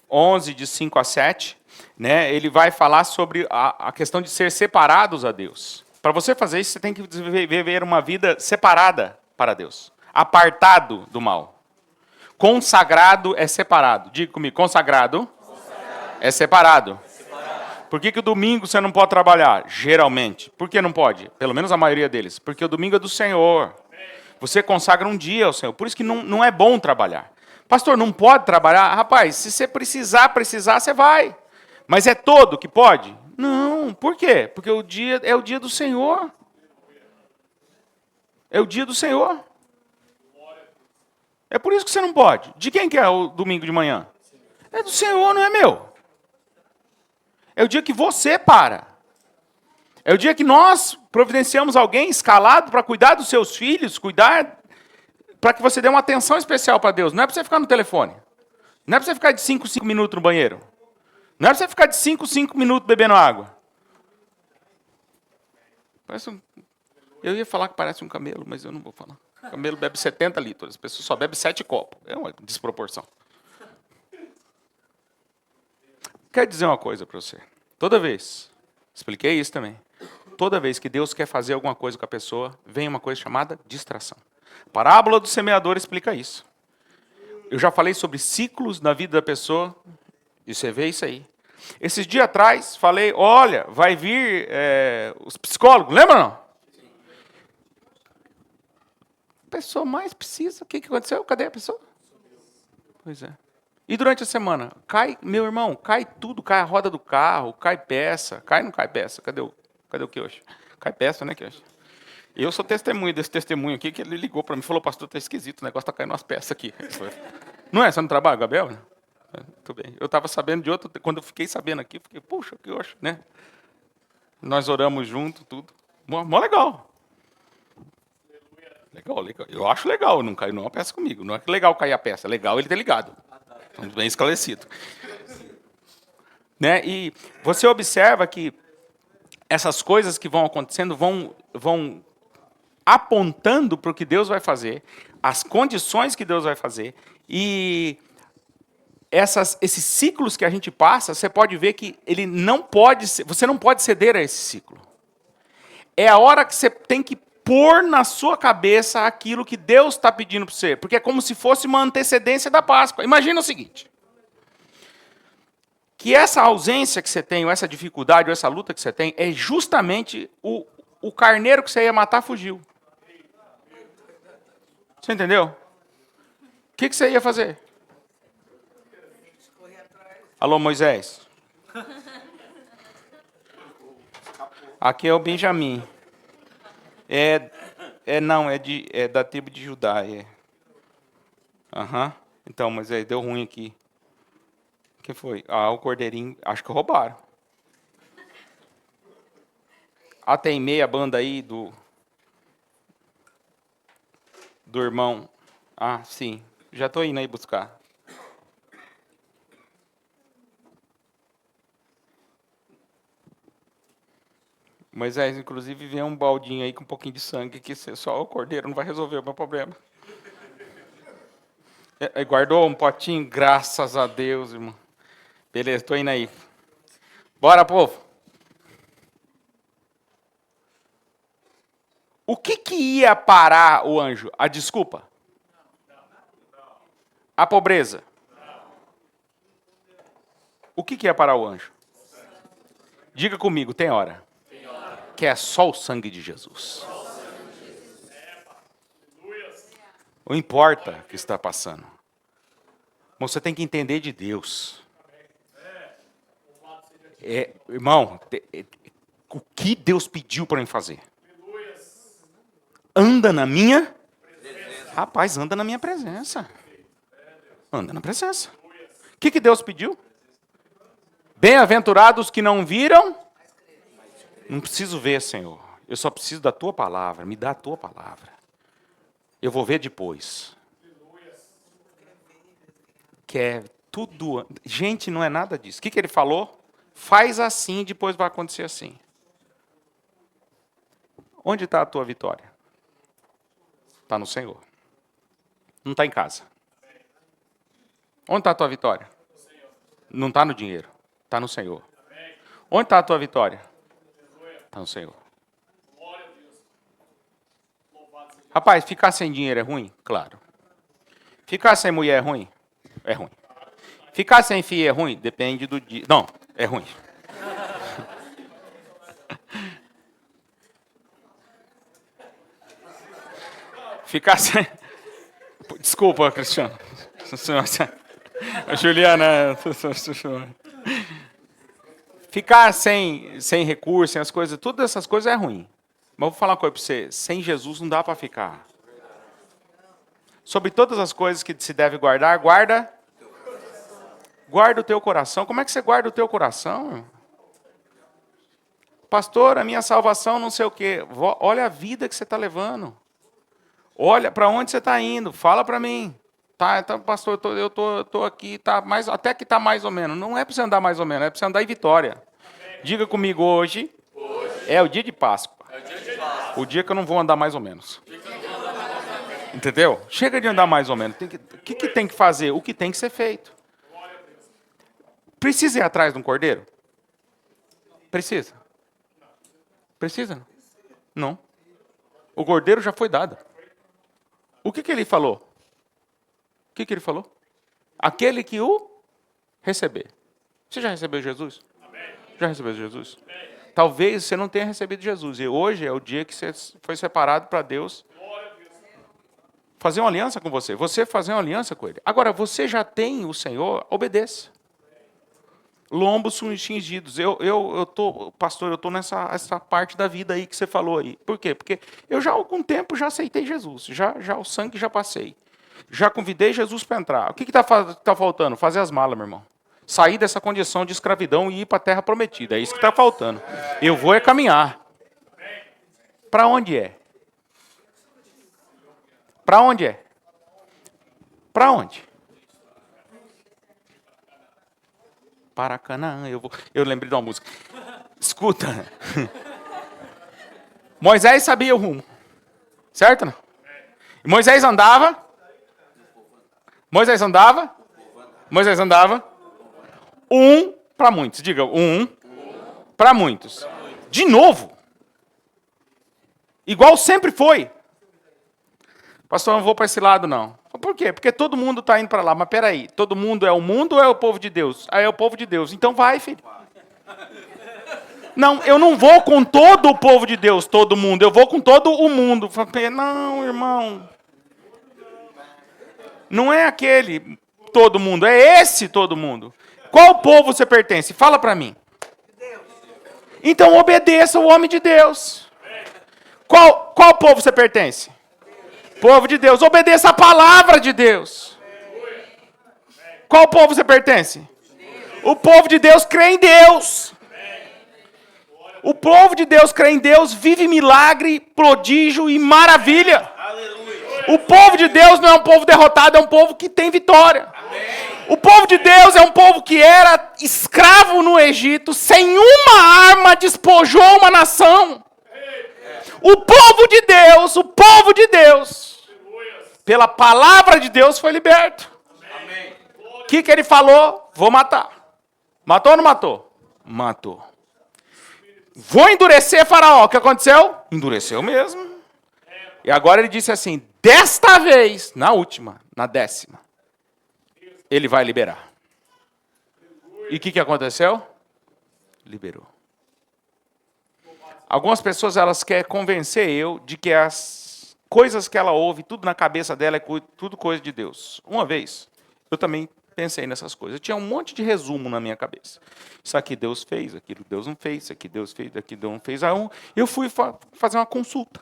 11, de 5 a 7, né, ele vai falar sobre a questão de ser separados a Deus. Para você fazer isso, você tem que viver uma vida separada para Deus, apartado do mal. Consagrado é separado. Diga comigo, consagrado. É separado. Por que o domingo você não pode trabalhar? Geralmente. Por que não pode? Pelo menos a maioria deles. Porque o domingo é do Senhor. Você consagra um dia ao Senhor. Por isso que não é bom trabalhar. Pastor, não pode trabalhar? Rapaz, se você precisar, você vai. Mas é todo que pode? Não. Por quê? Porque o dia é o dia do Senhor. É o dia do Senhor. É por isso que você não pode. De quem que é o domingo de manhã? É do Senhor, não é meu. É o dia que você para. É o dia que nós providenciamos alguém escalado para cuidar dos seus filhos, cuidar para que você dê uma atenção especial para Deus. Não é para você ficar no telefone. Não é para você ficar de 5 minutos no banheiro. Não é para você ficar de 5 minutos bebendo água. Eu ia falar que parece um camelo, mas eu não vou falar. O camelo bebe 70 litros, a pessoa só bebe 7 copos. É uma desproporção. Quero dizer uma coisa para você. Toda vez, expliquei isso também, toda vez que Deus quer fazer alguma coisa com a pessoa, vem uma coisa chamada distração. A parábola do semeador explica isso. Eu já falei sobre ciclos na vida da pessoa, e você vê isso aí. Esses dias atrás, falei, olha, vai vir os psicólogos, lembra ou não? A pessoa mais precisa, o que aconteceu? Cadê a pessoa? Pois é. E durante a semana, meu irmão, cai tudo, cai a roda do carro, cai peça, cai ou não cai peça? Cadê o que hoje? Cai peça, né, que hoje? Eu sou testemunho desse testemunho aqui, que ele ligou para mim e falou, pastor, tá esquisito, o negócio tá caindo umas peças aqui. Não é? Você não trabalha, Gabriel? Muito bem. Eu estava sabendo de outro, quando eu fiquei sabendo aqui, fiquei, puxa, que eu acho, né? Nós oramos junto, tudo. Mó legal. Legal. Eu acho legal, não caiu nenhuma peça comigo. Não é que legal cair a peça, é legal ele ter ligado. Estamos bem esclarecido. Né? E você observa que essas coisas que vão acontecendo vão apontando para o que Deus vai fazer, as condições que Deus vai fazer, e esses ciclos que a gente passa, você pode ver que você não pode ceder a esse ciclo. É a hora que você tem que pôr na sua cabeça aquilo que Deus está pedindo para você, porque é como se fosse uma antecedência da Páscoa. Imagina o seguinte, que essa ausência que você tem, ou essa dificuldade, ou essa luta que você tem, é justamente o carneiro que você ia matar fugiu. Você entendeu? O que você ia fazer? Alô, Moisés? Aqui é o Benjamim. É da tribo de Judá. Aham. Então, Moisés, deu ruim aqui. O que foi? O cordeirinho, acho que roubaram. Tem meia banda aí do irmão. Sim. Já estou indo aí buscar. Moisés, inclusive, vem um baldinho aí com um pouquinho de sangue, que só o cordeiro não vai resolver o meu problema. Guardou um potinho? Graças a Deus, irmão. Beleza, estou indo aí. Bora, povo. O que ia parar o anjo? A desculpa? A pobreza? O que ia parar o anjo? Diga comigo, tem hora. Que é só o sangue de Jesus. Não importa o que está passando. Mas você tem que entender de Deus. Irmão, o que Deus pediu para mim fazer? Anda na minha presença. Rapaz, anda na minha presença. Anda na presença. O que Deus pediu? Bem-aventurados que não viram. Não preciso ver, Senhor. Eu só preciso da tua palavra. Me dá a tua palavra. Eu vou ver depois. Que é tudo. Gente, não é nada disso. O que ele falou? Faz assim, depois vai acontecer assim. Onde está a tua vitória? Está no Senhor. Não está em casa. Onde está a tua vitória? Não está no dinheiro. Está no Senhor. Onde está a tua vitória? Está no Senhor. Rapaz, ficar sem dinheiro é ruim? Claro. Ficar sem mulher é ruim? É ruim. Ficar sem filho é ruim? Depende do dia. Não, é ruim. Ficar sem... Desculpa, Cristiano. Juliana... Ficar sem recurso, sem as coisas, todas essas coisas é ruim. Mas eu vou falar uma coisa para você. Sem Jesus não dá para ficar. Sobre todas as coisas que se deve guardar, guarda o teu coração. Como é que você guarda o teu coração? Pastor, a minha salvação não sei o quê. Olha a vida que você está levando. Olha para onde você está indo. Fala para mim. Tá, então, pastor, eu tô aqui, tá mais, até que está mais ou menos. Não é para você andar mais ou menos, é para você andar em vitória. Diga comigo, hoje é o dia de Páscoa. O dia que eu não vou andar mais ou menos. Entendeu? Chega de andar mais ou menos. O que tem que fazer? O que tem que ser feito. Precisa ir atrás de um cordeiro? Precisa. Precisa? Não. O cordeiro já foi dado. O que ele falou? O que ele falou? Aquele que o receber. Você já recebeu Jesus? Já recebeu Jesus? Talvez você não tenha recebido Jesus. E hoje é o dia que você foi separado para Deus fazer uma aliança com você. Você fazer uma aliança com Ele. Agora, você já tem o Senhor, obedeça. Lombos cingidos. Pastor, eu estou nessa parte da vida aí que você falou aí. Por quê? Porque eu já há algum tempo já aceitei Jesus. Já o sangue já passei. Já convidei Jesus para entrar. O que está faltando? Fazer as malas, meu irmão. Sair dessa condição de escravidão e ir para a terra prometida. É isso que está faltando. Eu vou caminhar. Para onde é? Para onde é? Para onde? Para Canaã. Eu lembrei de uma música. Escuta. Moisés sabia o rumo. Certo? Não? Moisés andava. Um para muitos. Diga, um para muitos. De novo. Igual sempre foi. Pastor, eu não vou para esse lado, não. Por quê? Porque todo mundo está indo para lá. Mas peraí, todo mundo é o mundo ou é o povo de Deus? Aí é o povo de Deus. Então vai, filho. Não, eu não vou com todo o povo de Deus, todo mundo. Eu vou com todo o mundo. Não, irmão. Não é aquele todo mundo, é esse todo mundo. Qual povo você pertence? Fala para mim. Então obedeça o homem de Deus. Qual povo você pertence? Povo de Deus. Obedeça a palavra de Deus. Qual povo você pertence? O povo de Deus crê em Deus. O povo de Deus crê em Deus, vive milagre, prodígio e maravilha. O povo de Deus não é um povo derrotado, é um povo que tem vitória. O povo de Deus é um povo que era escravo no Egito, sem uma arma despojou uma nação. O povo de Deus, pela palavra de Deus foi liberto. O que ele falou? Vou matar. Matou ou não matou? Matou. Vou endurecer Faraó. O que aconteceu? Endureceu mesmo. E agora ele disse assim, desta vez, na última, na 10ª, ele vai liberar. E o que aconteceu? Liberou. Algumas pessoas, elas querem convencer eu de que as coisas que ela ouve, tudo na cabeça dela é tudo coisa de Deus. Uma vez, eu também pensei nessas coisas. Eu tinha um monte de resumo na minha cabeça. Isso aqui Deus fez, aquilo Deus não fez, isso aqui Deus fez, aquilo Deus não fez. Aí eu fui fazer uma consulta.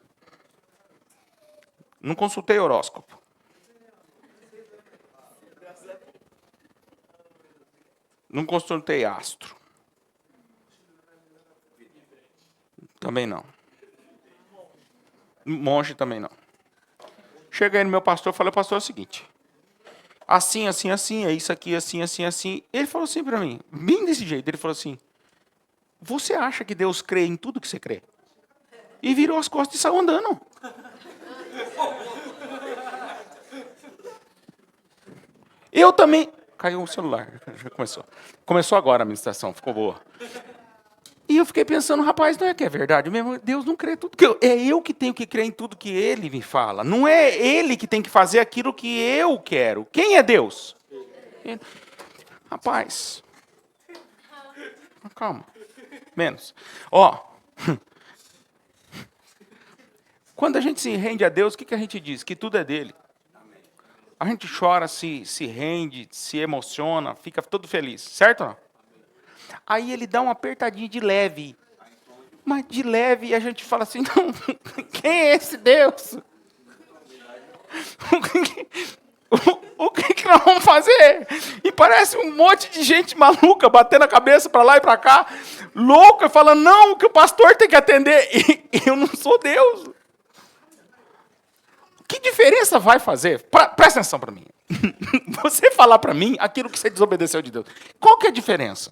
Não consultei horóscopo. Não consultei astro. Também não. Monge também não. Cheguei no meu pastor e falei, pastor, é o seguinte. Assim, assim, assim, é isso aqui, assim, assim, assim. Ele falou assim para mim, bem desse jeito, ele falou assim, você acha que Deus crê em tudo que você crê? E virou as costas e saiu andando. Eu também... Caiu o celular, já começou. Começou agora a ministração, ficou boa. E eu fiquei pensando, rapaz, não é que é verdade mesmo? Deus não crê em tudo. É eu que tenho que crer em tudo que Ele me fala. Não é Ele que tem que fazer aquilo que eu quero. Quem é Deus? Ele. Rapaz. Calma. Menos. Ó. Quando a gente se rende a Deus, o que a gente diz? Que tudo é dele. A gente chora, se rende, se emociona, fica todo feliz. Certo ou não? Aí ele dá uma apertadinha de leve. Mas de leve a gente fala assim, não, quem é esse Deus? O que nós vamos fazer? E parece um monte de gente maluca, batendo a cabeça para lá e para cá, louca, falando, não, que o pastor tem que atender. E eu não sou Deus. Que diferença vai fazer? Presta atenção para mim. Você falar para mim aquilo que você desobedeceu de Deus. Qual que é a diferença?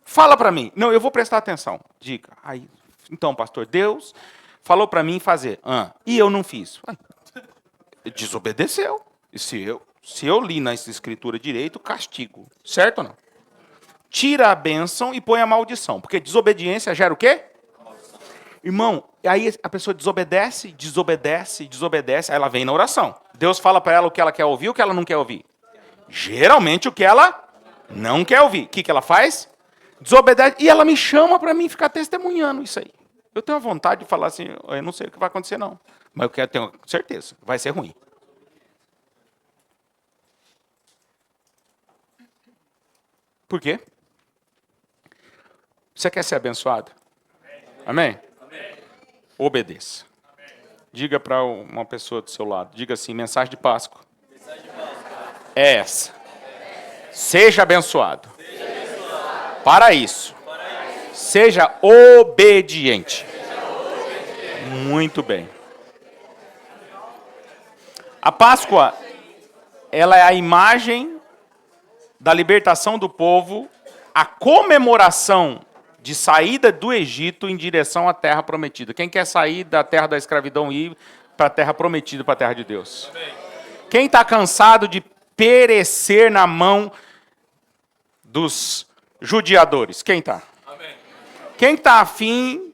Fala para mim. Não, eu vou prestar atenção. Diga. Aí, então, pastor, Deus falou para mim fazer. E eu não fiz. Desobedeceu. E se eu li na escritura direito, castigo. Certo ou não? Tira a bênção e põe a maldição. Porque desobediência gera o quê? Irmão, aí a pessoa desobedece, aí ela vem na oração. Deus fala para ela o que ela quer ouvir ou o que ela não quer ouvir? Geralmente o que ela não quer ouvir. O que ela faz? Desobedece. E ela me chama para mim ficar testemunhando isso aí. Eu tenho a vontade de falar assim, eu não sei o que vai acontecer não. Mas eu tenho certeza, vai ser ruim. Por quê? Você quer ser abençoado? Amém? Obedeça. Diga para uma pessoa do seu lado. Diga assim, mensagem de Páscoa. É essa. Seja abençoado. Para isso. Seja obediente. Muito bem. A Páscoa, ela é a imagem da libertação do povo, a comemoração de saída do Egito em direção à terra prometida. Quem quer sair da terra da escravidão e ir para a terra prometida, para a terra de Deus? Quem está cansado de perecer na mão dos judiadores? Quem está? Quem está afim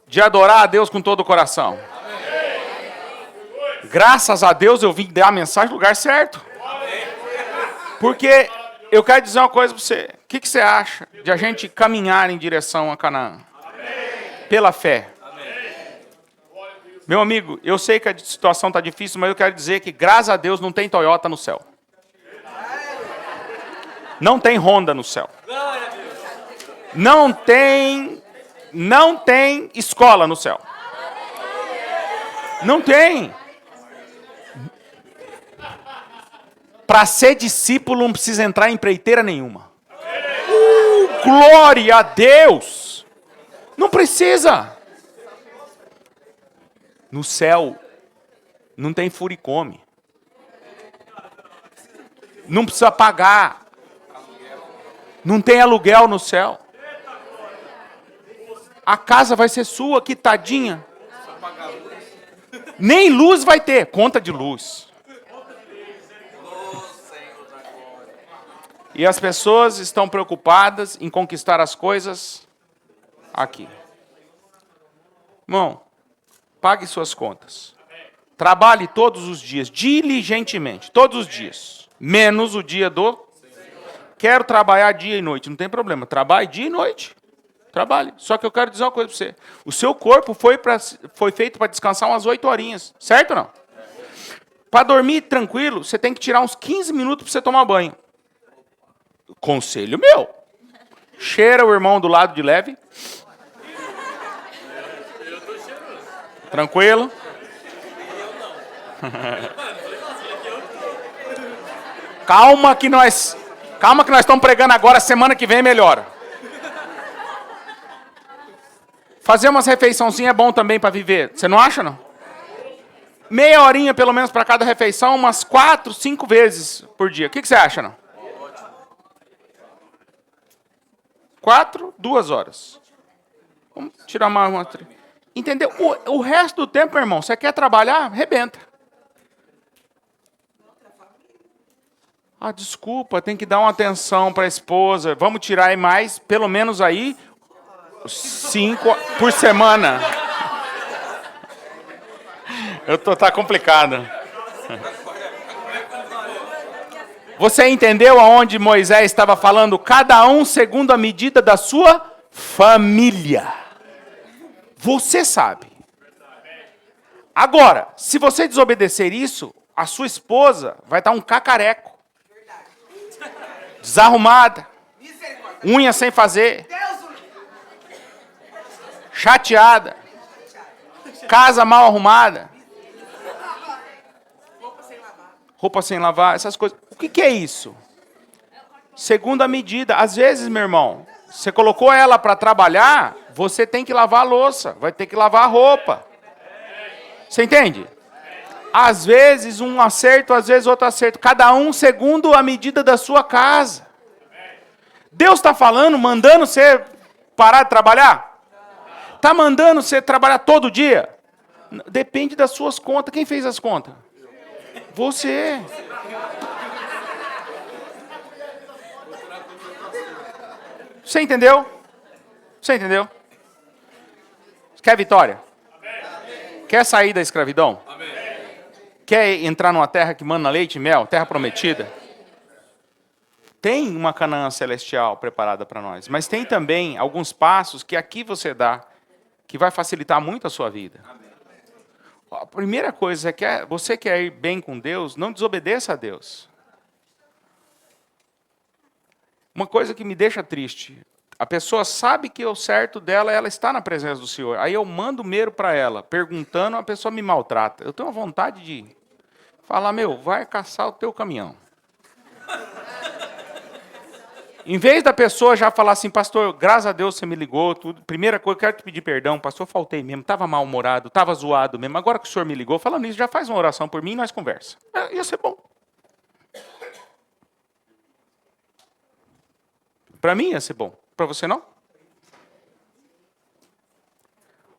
de adorar a Deus com todo o coração? Graças a Deus eu vim dar a mensagem no lugar certo. Porque eu quero dizer uma coisa para você. O que você acha de a gente caminhar em direção a Canaã? Pela fé. Meu amigo, eu sei que a situação está difícil, mas eu quero dizer que, graças a Deus, não tem Toyota no céu. Não tem Honda no céu. Não tem escola no céu. Não tem. Para ser discípulo não precisa entrar em empreiteira nenhuma. Glória a Deus! Não precisa. No céu não tem furicome. Não precisa pagar. Não tem aluguel no céu. A casa vai ser sua, que tadinha. Nem luz vai ter, conta de luz. E as pessoas estão preocupadas em conquistar as coisas aqui. Irmão, pague suas contas. Trabalhe todos os dias, diligentemente, todos os dias. Menos o dia do... Quero trabalhar dia e noite, não tem problema. Trabalhe dia e noite. Trabalhe. Só que eu quero dizer uma coisa para você. O seu corpo foi feito para descansar umas 8 horinhas. Certo ou não? Para dormir tranquilo, você tem que tirar uns 15 minutos para você tomar banho. Conselho meu. Cheira o irmão do lado de leve. Tranquilo. Calma que nós estamos pregando agora, semana que vem melhora. Fazer umas refeiçãozinhas é bom também para viver. Você não acha, não? Meia horinha pelo menos para cada refeição, umas 4, 5 vezes por dia. O que você acha, não? 4, 2 horas. Vamos tirar mais uma... Entendeu? O resto do tempo, meu irmão, você quer trabalhar? Rebenta. Ah, desculpa, tem que dar uma atenção para a esposa. Vamos tirar aí mais, pelo menos aí, 5 por semana. Tá complicado. Você entendeu aonde Moisés estava falando? Cada um segundo a medida da sua família. Você sabe. Agora, se você desobedecer isso, a sua esposa vai estar um cacareco. Desarrumada. Unha sem fazer. Chateada. Casa mal arrumada. Roupa sem lavar, essas coisas. O que é isso? Segunda medida. Às vezes, meu irmão, você colocou ela para trabalhar, você tem que lavar a louça, vai ter que lavar a roupa. Você entende? Às vezes um acerto, às vezes outro acerto. Cada um segundo a medida da sua casa. Deus está falando, mandando você parar de trabalhar? Está mandando você trabalhar todo dia? Depende das suas contas. Quem fez as contas? Você. Você entendeu? Você entendeu? Quer vitória? Quer sair da escravidão? Quer entrar numa terra que mana leite e mel, terra prometida? Tem uma Canaã celestial preparada para nós, mas tem também alguns passos que aqui você dá, que vai facilitar muito a sua vida. A primeira coisa é que você quer ir bem com Deus, não desobedeça a Deus. Uma coisa que me deixa triste, a pessoa sabe que o certo dela, ela está na presença do Senhor. Aí eu mando mero para ela, perguntando, a pessoa me maltrata. Eu tenho uma vontade de falar, vai caçar o teu caminhão. Em vez da pessoa já falar assim, pastor, graças a Deus você me ligou, tudo. Primeira coisa, eu quero te pedir perdão, pastor, faltei mesmo, estava mal-humorado, estava zoado mesmo. Agora que o senhor me ligou, falando isso, já faz uma oração por mim e nós conversa. Ia ser bom. Para mim ia ser bom. Para você não?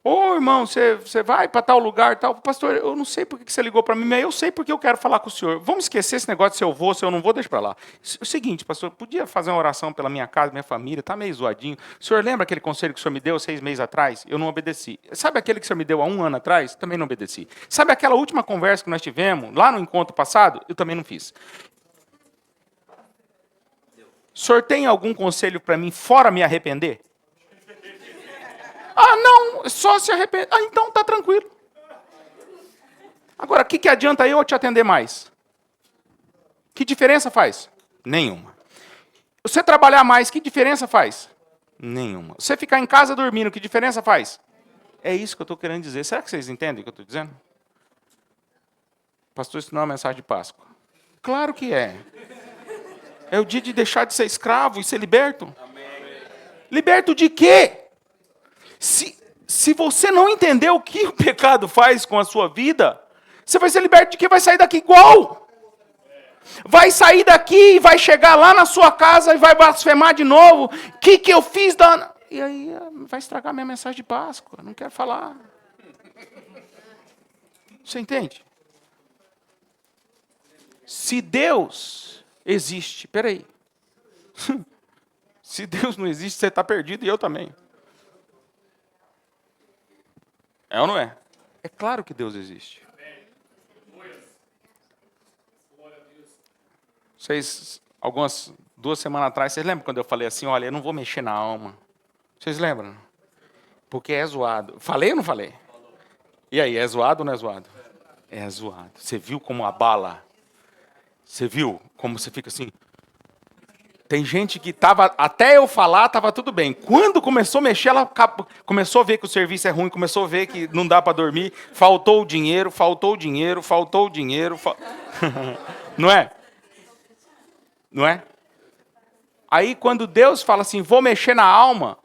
Ô, irmão, você vai para tal lugar, tal. Pastor, eu não sei por que você ligou para mim, mas eu sei porque eu quero falar com o senhor. Vamos esquecer esse negócio de se eu vou, se eu não vou, deixa para lá. O seguinte, pastor, podia fazer uma oração pela minha casa, minha família, está meio zoadinho. O senhor lembra aquele conselho que o senhor me deu 6 meses atrás? Eu não obedeci. Sabe aquele que o senhor me deu há 1 ano atrás? Também não obedeci. Sabe aquela última conversa que nós tivemos lá no encontro passado? Eu também não fiz. O senhor tem algum conselho para mim fora me arrepender? Ah, não, só se arrepender. Ah, então tá tranquilo. Agora, o que adianta eu te atender mais? Que diferença faz? Nenhuma. Você trabalhar mais, que diferença faz? Nenhuma. Você ficar em casa dormindo, que diferença faz? É isso que eu estou querendo dizer. Será que vocês entendem o que eu estou dizendo? Pastor, isso não é uma mensagem de Páscoa. Claro que é. É o dia de deixar de ser escravo e ser liberto. Amém. Liberto de quê? Se você não entender o que o pecado faz com a sua vida, você vai ser liberto de quê? Vai sair daqui igual. Vai sair daqui e vai chegar lá na sua casa e vai blasfemar de novo. O que eu fiz? E aí vai estragar minha mensagem de Páscoa. Não quero falar. Você entende? Se Deus existe, peraí. Se Deus não existe, você está perdido e eu também. É ou não é? É claro que Deus existe. Vocês, 2 semanas atrás, vocês lembram quando eu falei assim, olha, eu não vou mexer na alma? Vocês lembram? Porque é zoado. Falei ou não falei? E aí, é zoado ou não é zoado? É zoado. Você viu como abala? Você viu como você fica assim? Tem gente que até eu falar, estava tudo bem. Quando começou a mexer, ela começou a ver que o serviço é ruim, começou a ver que não dá para dormir, faltou o dinheiro. Não é? Não é? Aí quando Deus fala assim, vou mexer na alma,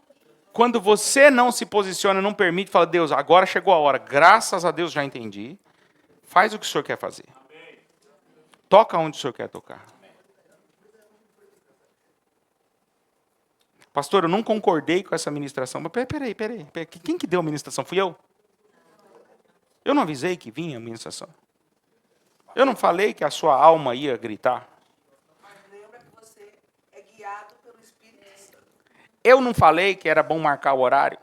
quando você não se posiciona, não permite, fala, Deus, agora chegou a hora, graças a Deus já entendi, faz o que o Senhor quer fazer. Toca onde o Senhor quer tocar. Pastor, eu não concordei com essa ministração. Mas peraí. Quem que deu a ministração? Fui eu? Eu não avisei que vinha a ministração. Eu não falei que a sua alma ia gritar. Mas lembra que você é guiado pelo Espírito Santo. Eu não falei que era bom marcar o horário.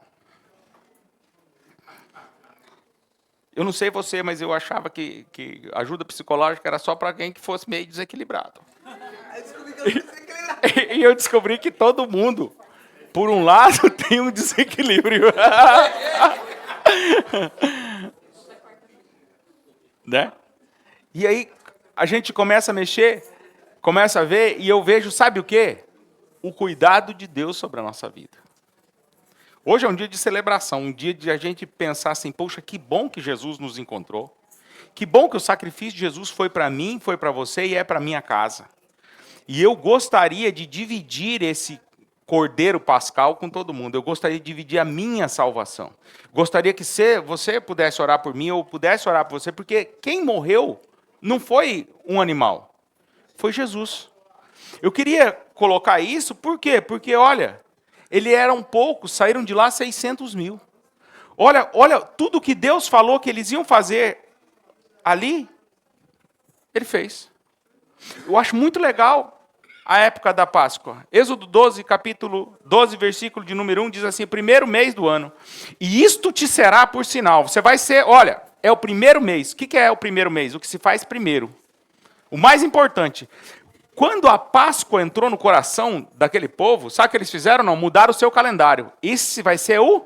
Eu não sei você, mas eu achava que ajuda psicológica era só para alguém que fosse meio desequilibrado. Aí descobri que eu não desequilibrado. E eu descobri que todo mundo, por um lado, tem um desequilíbrio. Né? E aí a gente começa a mexer, começa a ver, e eu vejo, sabe o quê? O cuidado de Deus sobre a nossa vida. Hoje é um dia de celebração, um dia de a gente pensar assim, poxa, que bom que Jesus nos encontrou. Que bom que o sacrifício de Jesus foi para mim, foi para você e é para minha casa. E eu gostaria de dividir esse cordeiro pascal com todo mundo. Eu gostaria de dividir a minha salvação. Gostaria que você pudesse orar por mim, ou pudesse orar por você, porque quem morreu não foi um animal, foi Jesus. Eu queria colocar isso, por quê? Porque, olha, ele eram poucos, saíram de lá 600 mil. Olha, tudo que Deus falou que eles iam fazer ali, ele fez. Eu acho muito legal a época da Páscoa. Êxodo 12, capítulo 12, versículo de número 1, diz assim, 1º mês do ano. E isto te será por sinal. Você vai ser, olha, é o primeiro mês. O que é o primeiro mês? O que se faz primeiro. O mais importante. Quando a Páscoa entrou no coração daquele povo, sabe o que eles fizeram? Não, mudaram o seu calendário. Esse vai ser o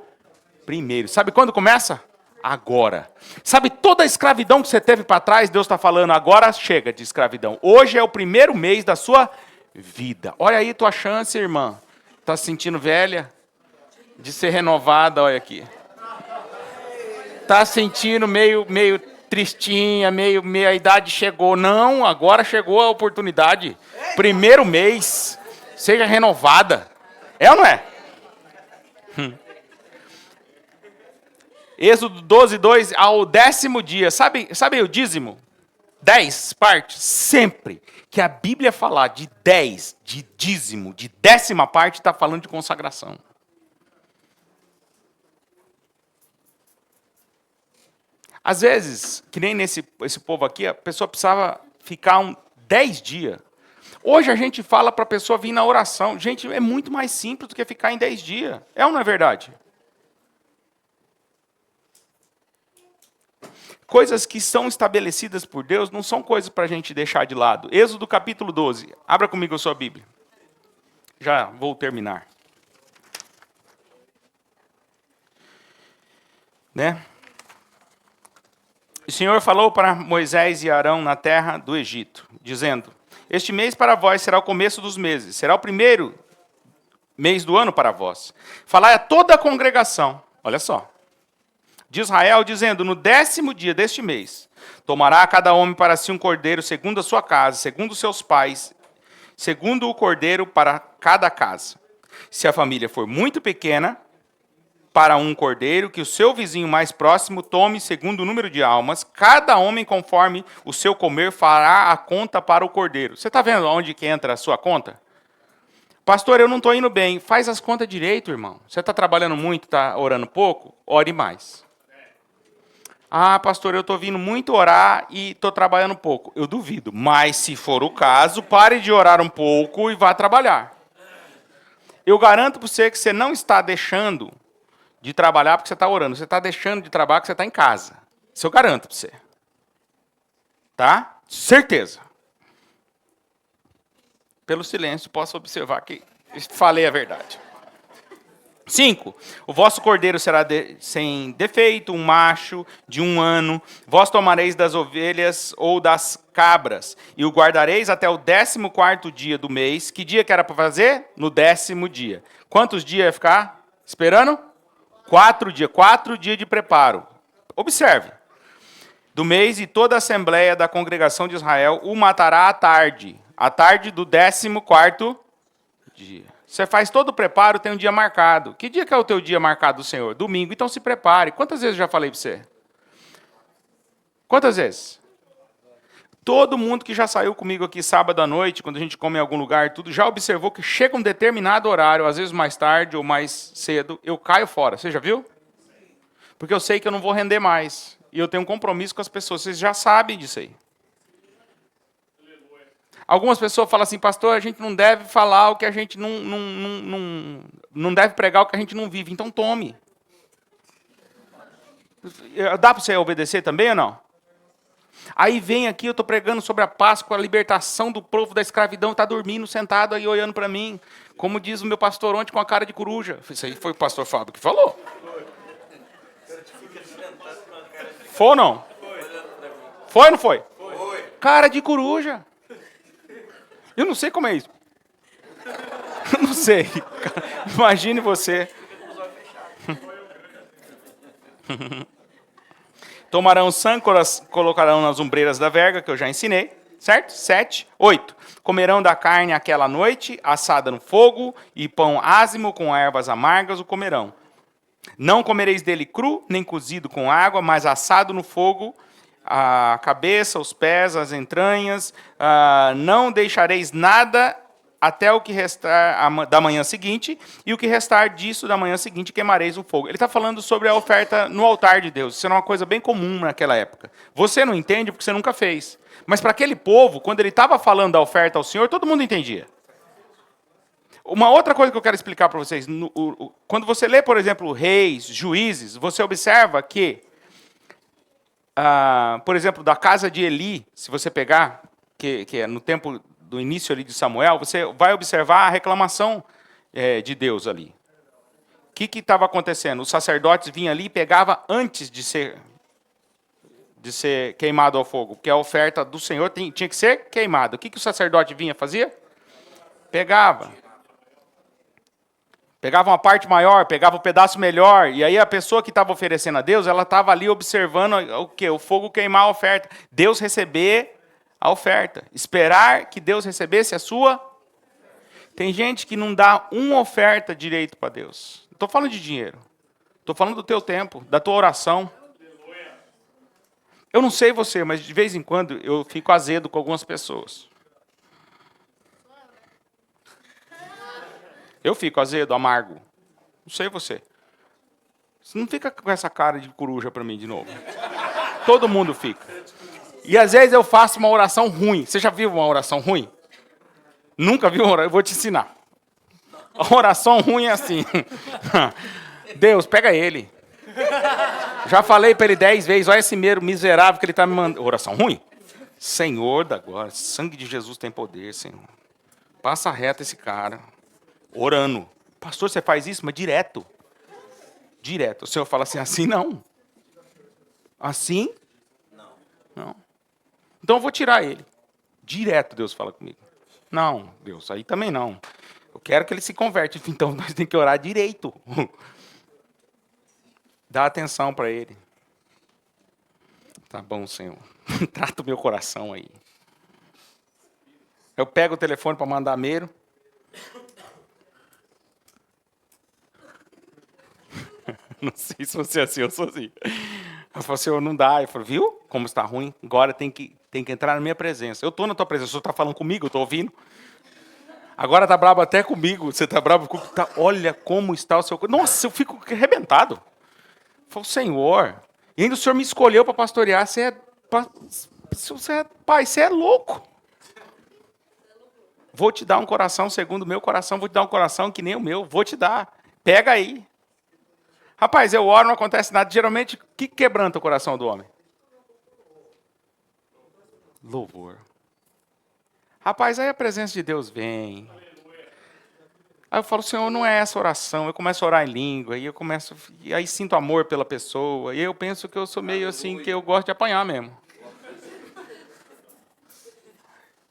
primeiro. Sabe quando começa? Agora. Sabe toda a escravidão que você teve para trás, Deus está falando, agora chega de escravidão. Hoje é o primeiro mês da sua vida. Olha aí tua chance, irmã. Está se sentindo velha? De ser renovada, olha aqui. Está sentindo meio tristinha, meio a idade chegou. Não, agora chegou a oportunidade. Primeiro mês, seja renovada. É ou não é? Êxodo 12, 2, ao 10º dia. Sabe o dízimo? 10 partes. Sempre que a Bíblia falar de 10, de dízimo, de 10ª parte, está falando de consagração. Às vezes, que nem esse povo aqui, a pessoa precisava ficar 10 dias. Hoje a gente fala para a pessoa vir na oração. Gente, é muito mais simples do que ficar em 10 dias. É ou não é verdade? Coisas que são estabelecidas por Deus não são coisas para a gente deixar de lado. Êxodo capítulo 12. Abra comigo a sua Bíblia. Já vou terminar. Né? O Senhor falou para Moisés e Arão na terra do Egito, dizendo: este mês para vós será o começo dos meses, será o primeiro mês do ano para vós. Falai a toda a congregação, olha só, de Israel, dizendo: no 10º dia deste mês, tomará cada homem para si um cordeiro, segundo a sua casa, segundo os seus pais, segundo o cordeiro para cada casa. Se a família for muito pequena, para um cordeiro, que o seu vizinho mais próximo tome segundo o número de almas, cada homem conforme o seu comer fará a conta para o cordeiro. Você está vendo onde que entra a sua conta? Pastor, eu não estou indo bem. Faz as contas direito, irmão. Você está trabalhando muito, está orando pouco? Ore mais. Ah, pastor, eu estou vindo muito orar e estou trabalhando pouco. Eu duvido. Mas, se for o caso, pare de orar um pouco e vá trabalhar. Eu garanto para você que você não está deixando de trabalhar porque você está orando. Você está deixando de trabalhar porque você está em casa. Isso eu garanto para você. Tá? Certeza. Pelo silêncio, posso observar que falei a verdade. 5. O vosso cordeiro será sem defeito, um macho de 1 ano. Vós tomareis das ovelhas ou das cabras, e o guardareis até o 14º dia do mês. Que dia que era para fazer? No 10º dia. Quantos dias ia ficar esperando? 4 dias. 4 dias de preparo. Observe. Do mês, e toda a assembleia da congregação de Israel o matará à tarde. À tarde do 14º dia. Você faz todo o preparo, tem um dia marcado. Que dia que é o teu dia marcado do Senhor? Domingo. Então se prepare. Quantas vezes eu já falei para você? Quantas vezes? Todo mundo que já saiu comigo aqui sábado à noite, quando a gente come em algum lugar, tudo, já observou que chega um determinado horário, às vezes mais tarde ou mais cedo, eu caio fora. Você já viu? Porque eu sei que eu não vou render mais. E eu tenho um compromisso com as pessoas. Vocês já sabem disso aí. Algumas pessoas falam assim: pastor, a gente não deve falar o que a gente não deve pregar o que a gente não vive. Então tome. Dá para você obedecer também ou não? Aí vem aqui, eu estou pregando sobre a Páscoa, a libertação do povo da escravidão, está dormindo, sentado aí, olhando para mim. Como diz o meu pastor ontem, com a cara de coruja. Isso aí foi o pastor Fábio que falou. Foi ou não? Foi ou não foi? Cara de coruja. Eu não sei como é isso. Eu não sei. Imagine você. Tomarão sangue, colocarão nas ombreiras da verga, que eu já ensinei. Certo? 7. 8. Comerão da carne aquela noite, assada no fogo, e pão ázimo com ervas amargas o comerão. Não comereis dele cru, nem cozido com água, mas assado no fogo, a cabeça, os pés, as entranhas. Não deixareis nada até o que restar da manhã seguinte, e o que restar disso da manhã seguinte queimareis o fogo. Ele está falando sobre a oferta no altar de Deus. Isso era uma coisa bem comum naquela época. Você não entende porque você nunca fez. Mas para aquele povo, quando ele estava falando da oferta ao Senhor, todo mundo entendia. Uma outra coisa que eu quero explicar para vocês. Quando você lê, por exemplo, Reis, Juízes, você observa que, por exemplo, da casa de Eli, se você pegar, que é no tempo do início ali de Samuel, você vai observar a reclamação de Deus ali. O que estava acontecendo? Os sacerdotes vinham ali e pegavam antes de ser queimado ao fogo, porque a oferta do Senhor tinha que ser queimada. O que o sacerdote vinha fazia? Pegava uma parte maior, pegava um pedaço melhor, e aí a pessoa que estava oferecendo a Deus, ela estava ali observando o quê? O fogo queimar a oferta. Deus receber a oferta. Esperar que Deus recebesse a sua. Tem gente que não dá uma oferta direito para Deus. Não estou falando de dinheiro. Estou falando do teu tempo, da tua oração. Eu não sei você, mas de vez em quando eu fico azedo com algumas pessoas. Eu fico azedo, amargo. Não sei você. Você não fica com essa cara de coruja para mim de novo. Todo mundo fica. E às vezes eu faço uma oração ruim. Você já viu uma oração ruim? Nunca viu uma oração? Eu vou te ensinar. A oração ruim é assim. Deus, pega ele. Já falei para ele 10 vezes, olha esse miserável que ele está me mandando. Oração ruim? Senhor da glória, sangue de Jesus tem poder, Senhor. Passa reto esse cara. Orando. Pastor, você faz isso? Mas direto. Direto. O Senhor fala assim não. Assim? Não. Então eu vou tirar ele. Direto Deus fala comigo. Não, Deus, aí também não. Eu quero que ele se converte. Então nós temos que orar direito. Dá atenção para ele. Tá bom, Senhor. Trata o meu coração aí. Eu pego o telefone para mandar meiro. Não sei se você é assim, eu sou assim. Eu falo, Senhor, não dá. Eu falo, viu como está ruim? Agora tem que entrar na minha presença. Eu estou na tua presença. O Senhor está falando comigo, eu estou ouvindo. Agora está bravo até comigo. Você está bravo comigo. Tá, olha como está o seu coração. Nossa, eu fico arrebentado. Eu falo, Senhor. E ainda o Senhor me escolheu para pastorear. Pai, você é louco. Vou te dar um coração segundo o meu coração. Vou te dar um coração que nem o meu. Vou te dar. Pega aí. Rapaz, eu oro, não acontece nada. Geralmente, o que quebranta o coração do homem? Louvor. Rapaz, aí a presença de Deus vem. Aí eu falo, Senhor, não é essa oração. Eu começo a orar em língua, e aí sinto amor pela pessoa. E eu penso que eu sou meio assim, que eu gosto de apanhar mesmo.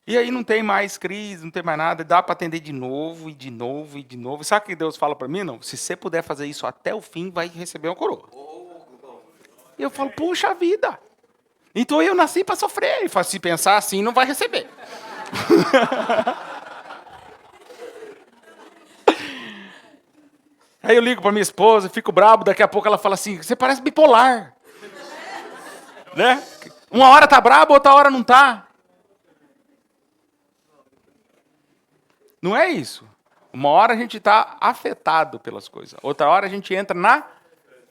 E aí não tem mais crise, não tem mais nada, dá para atender de novo, e de novo, e de novo. Sabe o que Deus fala para mim? Não, se você puder fazer isso até o fim, vai receber uma coroa. E eu falo, puxa vida. Então eu nasci para sofrer. E falo, se pensar assim, não vai receber. Aí eu ligo para minha esposa, fico brabo, daqui a pouco ela fala assim, você parece bipolar. Né? Uma hora tá brabo, outra hora não tá. Não é isso. Uma hora a gente está afetado pelas coisas. Outra hora a gente entra na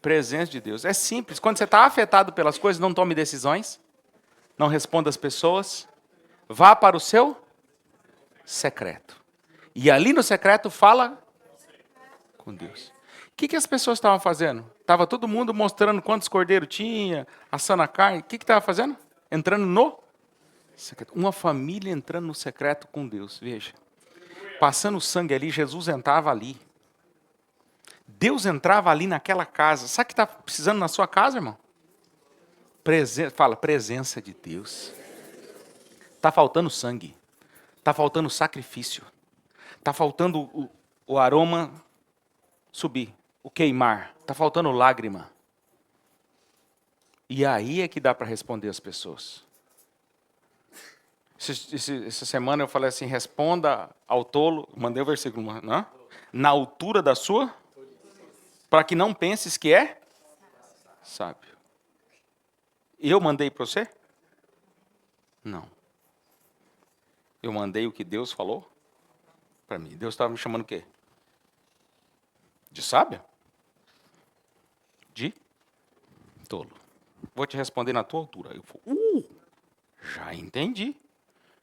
presença de Deus. É simples. Quando você está afetado pelas coisas, não tome decisões. Não responda às pessoas. Vá para o seu secreto. E ali no secreto fala com Deus. O que as pessoas estavam fazendo? Estava todo mundo mostrando quantos cordeiros tinha, assando a carne. O que estava fazendo? Entrando no secreto. Uma família entrando no secreto com Deus. Veja. Passando sangue ali, Jesus entrava ali. Deus entrava ali naquela casa. Sabe o que está precisando na sua casa, irmão? Fala, presença de Deus. Está faltando sangue. Está faltando sacrifício. Está faltando o aroma subir, o queimar. Está faltando lágrima. E aí é que dá para responder as pessoas. Essa semana eu falei assim, responda ao tolo, mandei o versículo, não? Na altura da sua, para que não penses que é sábio. Eu mandei para você? Não. Eu mandei o que Deus falou para mim. Deus estava me chamando o quê? De sábio? De tolo. Vou te responder na tua altura. Eu falo, já entendi.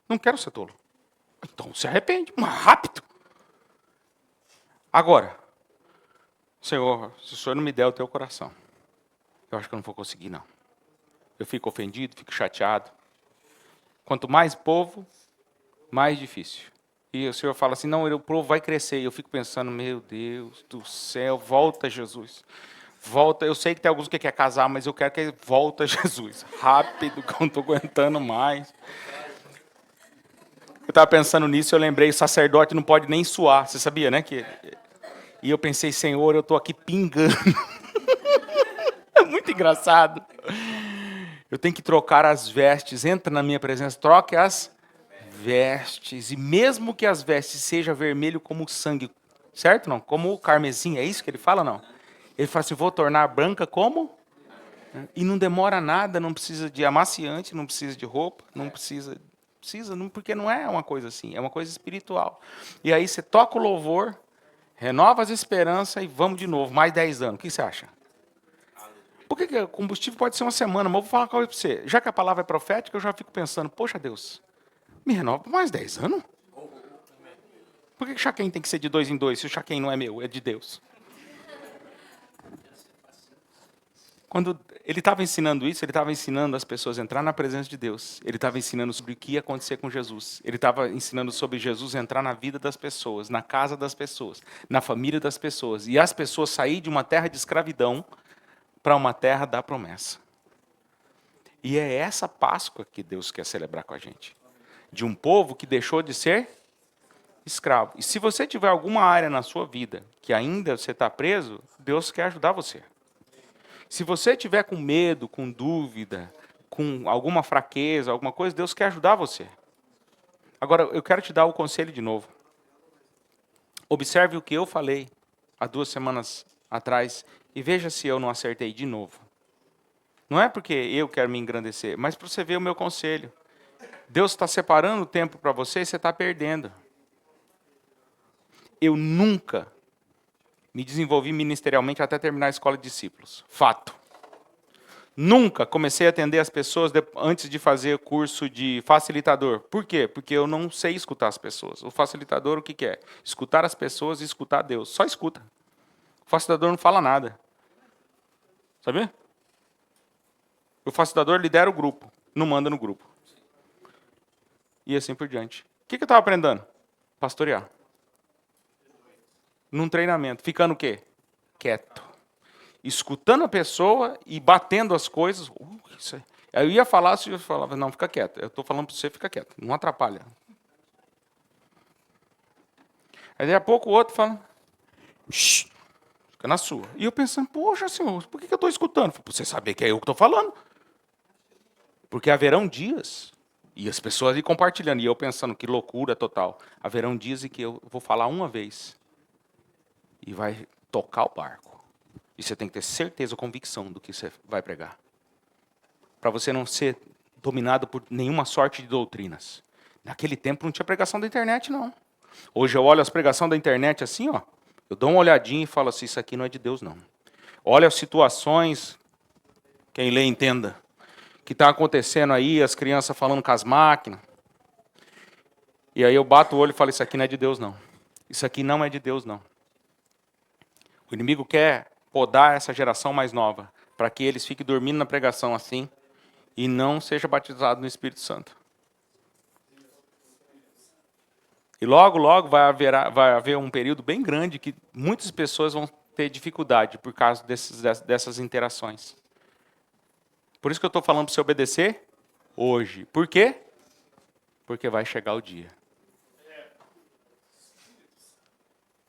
Não quero ser tolo. Então se arrepende, mais rápido. Agora, Senhor, se o Senhor não me der o teu coração, eu acho que eu não vou conseguir, não. Eu fico ofendido, fico chateado. Quanto mais povo, mais difícil. E o Senhor fala assim, não, o povo vai crescer. E eu fico pensando, meu Deus do céu, volta Jesus. Volta, eu sei que tem alguns que querem casar, mas eu quero que volta Jesus. Rápido, que eu não estou aguentando mais. Eu estava pensando nisso, eu lembrei, o sacerdote não pode nem suar. Você sabia, né? E eu pensei, Senhor, eu estou aqui pingando. É muito engraçado. Eu tenho que trocar as vestes. Entra na minha presença, troque as vestes. E mesmo que as vestes sejam vermelho como o sangue, certo? Não? Como o carmesim, é isso que ele fala, não? Ele fala assim, vou tornar branca como? E não demora nada, não precisa de amaciante, não precisa de roupa, não precisa, porque não é uma coisa assim, é uma coisa espiritual. E aí você toca o louvor, renova as esperanças e vamos de novo, mais 10 anos. O que você acha? Por que o combustível pode ser uma semana? Mas eu vou falar uma coisa para você. Já que a palavra é profética, eu já fico pensando, poxa Deus, me renova por mais 10 anos? Por que o Chaquém tem que ser de 2 em 2 se o Chaquém não é meu, é de Deus? Quando ele estava ensinando isso, ele estava ensinando as pessoas a entrar na presença de Deus. Ele estava ensinando sobre o que ia acontecer com Jesus. Ele estava ensinando sobre Jesus entrar na vida das pessoas, na casa das pessoas, na família das pessoas. E as pessoas sair de uma terra de escravidão para uma terra da promessa. E é essa Páscoa que Deus quer celebrar com a gente. De um povo que deixou de ser escravo. E se você tiver alguma área na sua vida que ainda você está preso, Deus quer ajudar você. Se você tiver com medo, com dúvida, com alguma fraqueza, alguma coisa, Deus quer ajudar você. Agora, eu quero te dar o conselho de novo. Observe o que eu falei há 2 semanas atrás e veja se eu não acertei de novo. Não é porque eu quero me engrandecer, mas para você ver o meu conselho. Deus está separando o tempo para você e você está perdendo. Eu nunca me desenvolvi ministerialmente até terminar a escola de discípulos. Fato. Nunca comecei a atender as pessoas antes de fazer curso de facilitador. Por quê? Porque eu não sei escutar as pessoas. O facilitador, o que é? Escutar as pessoas e escutar Deus. Só escuta. O facilitador não fala nada. Sabia? O facilitador lidera o grupo, não manda no grupo. E assim por diante. O que eu estava aprendendo? Pastorear. Num treinamento. Ficando o quê? Quieto. Escutando a pessoa e batendo as coisas. Eu ia falar, se eu falava, não, fica quieto. Eu estou falando para você, fica quieto. Não atrapalha. Aí daqui a pouco o outro fala, shh, fica na sua. E eu pensando, poxa senhor, por que eu estou escutando? Para você saber que é eu que estou falando. Porque haverão dias, e as pessoas ali compartilhando, e eu pensando, que loucura total. Haverão dias em que eu vou falar uma vez e vai tocar o barco. E você tem que ter certeza, convicção do que você vai pregar. Para você não ser dominado por nenhuma sorte de doutrinas. Naquele tempo não tinha pregação da internet, não. Hoje eu olho as pregações da internet assim, ó. Eu dou uma olhadinha e falo assim, isso aqui não é de Deus, não. Olha as situações, quem lê entenda, que está acontecendo aí, as crianças falando com as máquinas. E aí eu bato o olho e falo, isso aqui não é de Deus, não. Isso aqui não é de Deus, não. O inimigo quer podar essa geração mais nova, para que eles fiquem dormindo na pregação assim, e não seja batizado no Espírito Santo. E logo, logo vai haver um período bem grande que muitas pessoas vão ter dificuldade por causa dessas interações. Por isso que eu estou falando para você obedecer hoje. Por quê? Porque vai chegar o dia.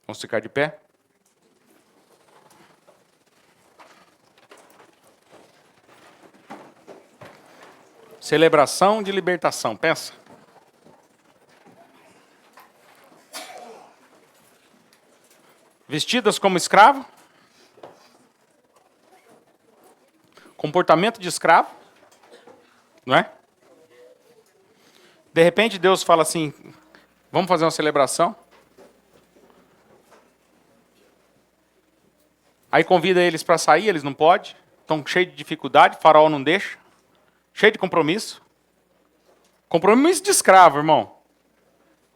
Vamos ficar de pé? Celebração de libertação, pensa. Vestidas como escravo. Comportamento de escravo. Não é? De repente Deus fala assim, vamos fazer uma celebração. Aí convida eles para sair, eles não podem. Estão cheios de dificuldade, faraó não deixa. Cheio de compromisso. Compromisso de escravo, irmão.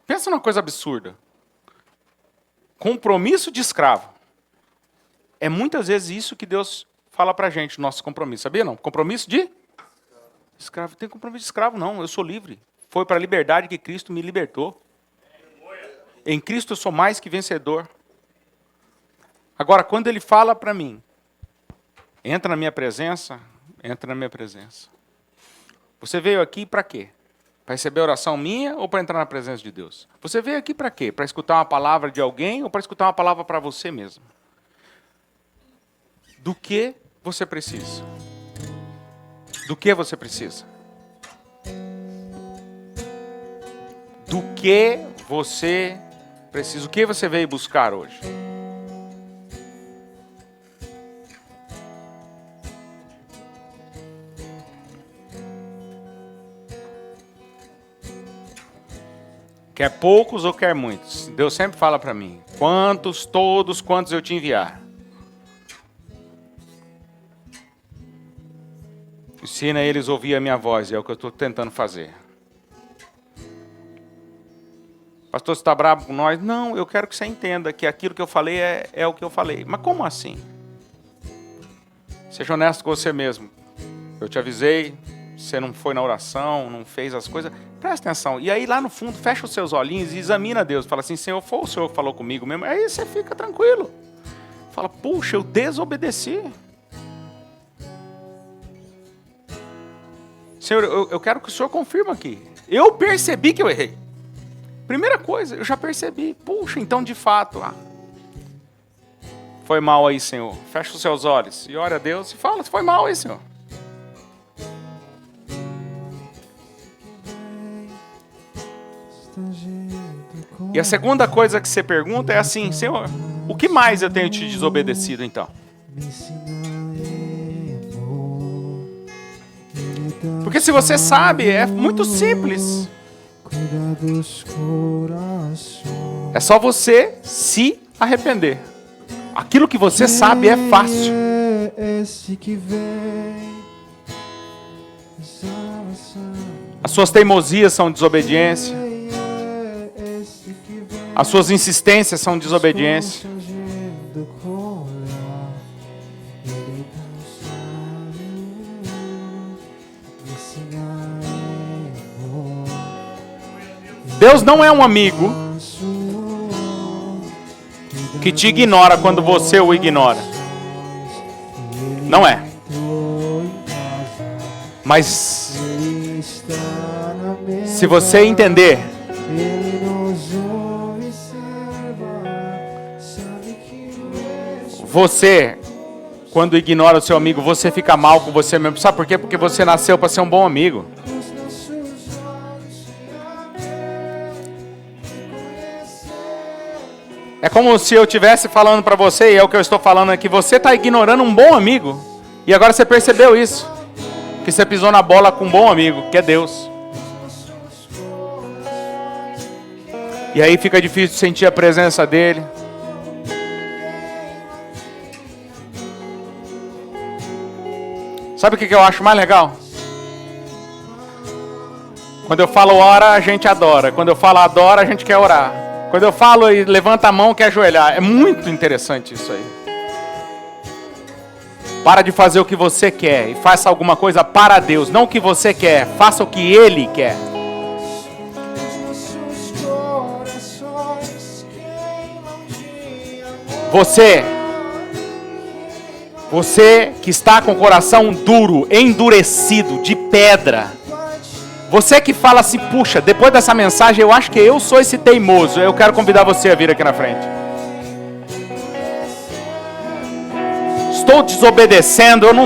Pensa numa coisa absurda. Compromisso de escravo. É muitas vezes isso que Deus fala pra gente, nosso compromisso. Sabia não? Compromisso de escravo. Não tem compromisso de escravo, não. Eu sou livre. Foi para a liberdade que Cristo me libertou. Em Cristo eu sou mais que vencedor. Agora, quando Ele fala para mim, entra na minha presença, entra na minha presença. Você veio aqui para quê? Para receber a oração minha ou para entrar na presença de Deus? Você veio aqui para quê? Para escutar uma palavra de alguém ou para escutar uma palavra para você mesmo? Do que você precisa? Do que você precisa? Do que você precisa? O que você veio buscar hoje? Quer poucos ou quer muitos? Deus sempre fala para mim, quantos eu te enviar. Ensina eles a ouvir a minha voz, é o que eu estou tentando fazer. Pastor, você está bravo com nós? Não, eu quero que você entenda que aquilo que eu falei é o que eu falei. Mas como assim? Seja honesto com você mesmo. Eu te avisei, você não foi na oração, não fez as coisas. Presta atenção. E aí lá no fundo, fecha os seus olhinhos e examina Deus. Fala assim, Senhor, foi o Senhor que falou comigo mesmo? Aí você fica tranquilo. Fala, puxa, eu desobedeci. Senhor, eu quero que o Senhor confirme aqui. Eu percebi que eu errei. Primeira coisa, eu já percebi. Puxa, então de fato, foi mal aí, Senhor. Fecha os seus olhos e ora a Deus e fala, foi mal aí, Senhor. E a segunda coisa que você pergunta é assim, Senhor, o que mais eu tenho te desobedecido então? Porque se você sabe, é muito simples. É só você se arrepender. Aquilo que você sabe é fácil. As suas teimosias são desobediência. As suas insistências são desobediência. Deus não é um amigo que te ignora quando você o ignora. Não é. Mas se você entender você, quando ignora o seu amigo, você fica mal com você mesmo. Sabe por quê? Porque você nasceu para ser um bom amigo. É como se eu estivesse falando para você, e é o que eu estou falando, é que você está ignorando um bom amigo. E agora você percebeu isso. Que você pisou na bola com um bom amigo, que é Deus. E aí fica difícil sentir a presença dele. Sabe o que eu acho mais legal? Quando eu falo ora, a gente adora. Quando eu falo adora, a gente quer orar. Quando eu falo e levanta a mão, quer ajoelhar. É muito interessante isso aí. Para de fazer o que você quer e faça alguma coisa para Deus. Não o que você quer, faça o que Ele quer. Você que está com o coração duro, endurecido, de pedra. Você que fala assim, puxa, depois dessa mensagem eu acho que eu sou esse teimoso. Eu quero convidar você a vir aqui na frente. Estou desobedecendo, eu não